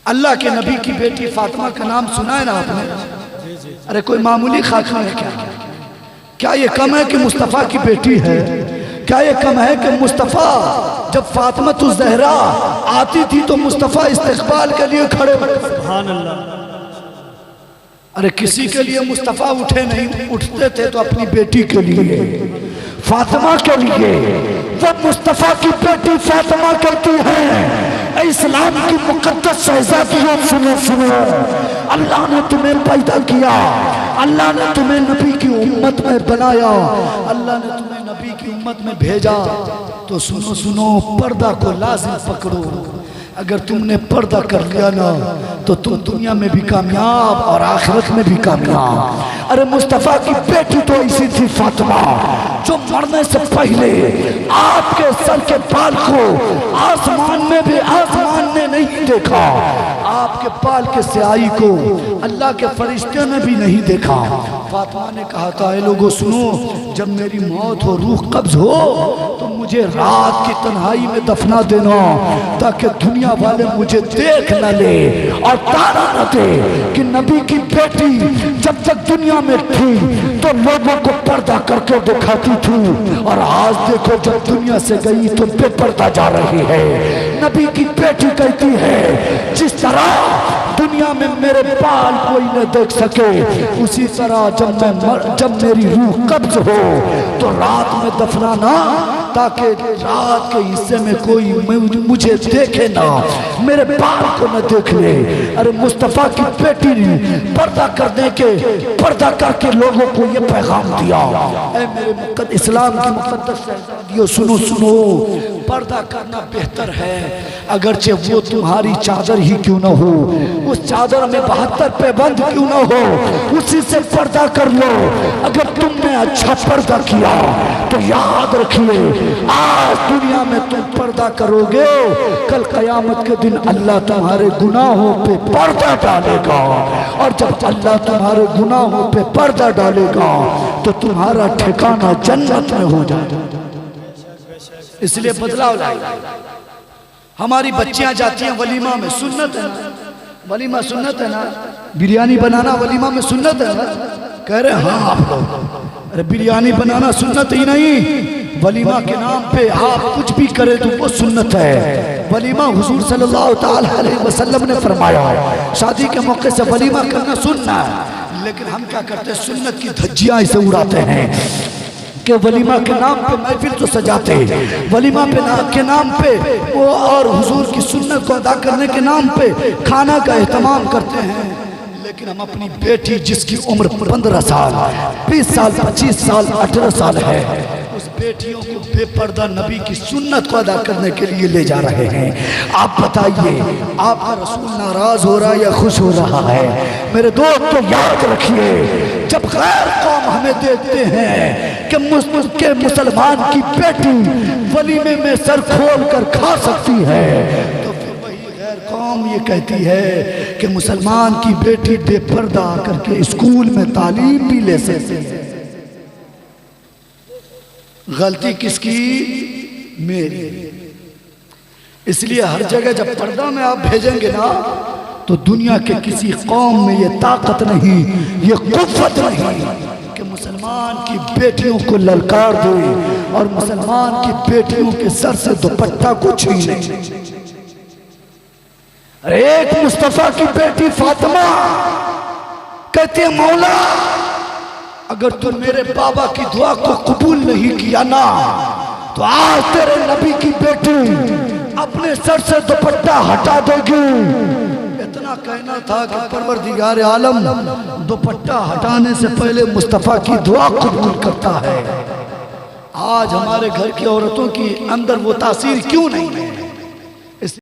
अल्लाह के नबी की बेटी फातिमा का नाम सुना है ना आपने? अरे कोई मामूली खातून है क्या? क्या ये कम है कि मुस्तफ़ा की बेटी है? क्या ये कम है कि मुस्तफ़ा जब फातिमा तो ज़हरा आती थी तो मुस्तफ़ा इस्तक़बाल के लिए खड़े हुए। अरे किसी के लिए मुस्तफ़ा उठे नहीं, उठते थे तो अपनी बेटी के लिए, फातिमा के लिए। वो मुस्तफ़ा की बेटी फातिमा कहती है, इस्लाम की मुक़द्दस शहज़ादियों सुनो सुनो, अल्लाह ने तुम्हें पैदा किया, अल्लाह ने तुम्हें नबी की उम्मत में बनाया, अल्लाह ने तुम्हें नबी की उम्मत में भेजा, तो सुनो सुनो, पर्दा को लाजिम पकड़ो। अगर तुमने पर्दा कर लिया ना तो तुम दुनिया में भी कामयाब और आखिरत में भी कामयाब। अरे मुस्तफ़ा की बेटी तो ऐसी थी फातिमा, जो मरने से पहले आपके सर के बाल को आसमान में भी आसमान ने नहीं देखा, आपके बाल के स्याही को अल्लाह के फरिश्ते ने भी नहीं देखा। फातिमा ने कहा था, ए लोगों सुनो, जब मेरी मौत हो, रूह कब्ज हो, तो मुझे रात की तन्हाई में दफना देना, ताकि दुनिया वाले मुझे देख न ले और ताना न दे कि नबी की बेटी जब तक दुनिया में थी तो लोगों को पर्दा करके दिखाती थी, और आज देखो जब दुनिया से गई तो बेपर्दा जा रही है। नबी की बेटी कहती है, जिस तरह दुनिया में मेरे बाल कोई न देख सके, उसी तरह जब मेरी रूह कब्ज हो तो रात में दफनाना, ताकि रात के हिस्से में कोई मुझे देखे ना, मेरे बाल को न देख ले। अरे मुस्तफ़ा की बेटी ने पर्दा करके लोगों को ये पैगाम दिया। ऐ मेरे इस्लाम की मुक़द्दस शहज़ादियों, सुनो सुनो, पर्दा करना बेहतर है, अगरचे वो तुम्हारी चादर ही क्यों ना हो, उस चादर में 72 पैबंद क्यों ना हो, उसी से पर्दा कर लो। अगर तुमने अच्छा पर्दा किया तो याद रखिए, आज दुनिया में तुम पर्दा करोगे, कल कयामत के दिन अल्लाह तुम्हारे गुनाहों पे पर्दा डालेगा, और जब अल्लाह तुम्हारे गुनाहों पे पर्दा डालेगा तो तुम्हारा ठिकाना जन्नत में हो जाएगा। इसलिए बदलाव लाए। हमारी बच्चियां जाती हैं वलीमा में, सुन्नत है ना, वलीमा सुन्नत है ना, बिरयानी बनाना वलीमा में सुन्नत है ना, कह रहे हाँ आप लोग। अरे बिरयानी बनाना सुन्नत ही नहीं, वलीमा के नाम पे आप कुछ भी करें तो वो सुन्नत है। वलीमा हुजूर सल्लल्लाहु ताला अलैहि वसल्लम ने फरमाया, शादी के मौके से वलीमा करना सुन्ना है, लेकिन हम क्या करते हैं, सुन्नत की धज्जियां इसे उड़ाते हैं कि वलीमा के नाम पे महफिल तो सजाते हैं, वलीमा के नाम पे वो और हुजूर की सुन्नत को अदा करने के नाम पे खाना का एहतमाम करते हैं। लेकिन हम अपनी बेटी जिसकी उम्र 15 साल, 20 साल, 25 साल, 18 साल है, उस बेटियों को बेपर्दा नबी की सुन्नत को अदा करने के लिए ले जा रहे हैं। आप बताइए, आपका रसूल नाराज हो रहा है या खुश हो रहा है? मेरे दोस्त तो याद रखिए, जब गैर कौम हमें देखते हैं कि मुसलमान की बेटी वलीमे में सर खोल कर खा सकती है, तो फिर वही गैर कौम ये कहती है कि मुसलमान की बेटी बेपर्दा करके स्कूल में तालीम भी ले सकती है। गलती किसकी? मेरी। इसलिए हर जगह जब पर्दा में आप भेजेंगे ना, तो दुनिया के किसी कौम में ये ताकत नहीं, ये कुव्वत नहीं कि मुसलमान की बेटियों को ललकार दे और मुसलमान की बेटियों के सर से दुपट्टा को छीने। अरे एक मुस्तफा की बेटी फातिमा कहती है, मौला अगर तू मेरे बाबा की दुआ को कबूल नहीं किया ना, तो आज तेरे नबी की बेटी अपने सर से दुपट्टा हटा देगी। इतना कहना था कि परवरदिगार आलम दुपट्टा हटाने से पहले मुस्तफ़ा की दुआ कबूल करता है। आज हमारे घर की औरतों की अंदर वो तासीर क्यों नहीं है?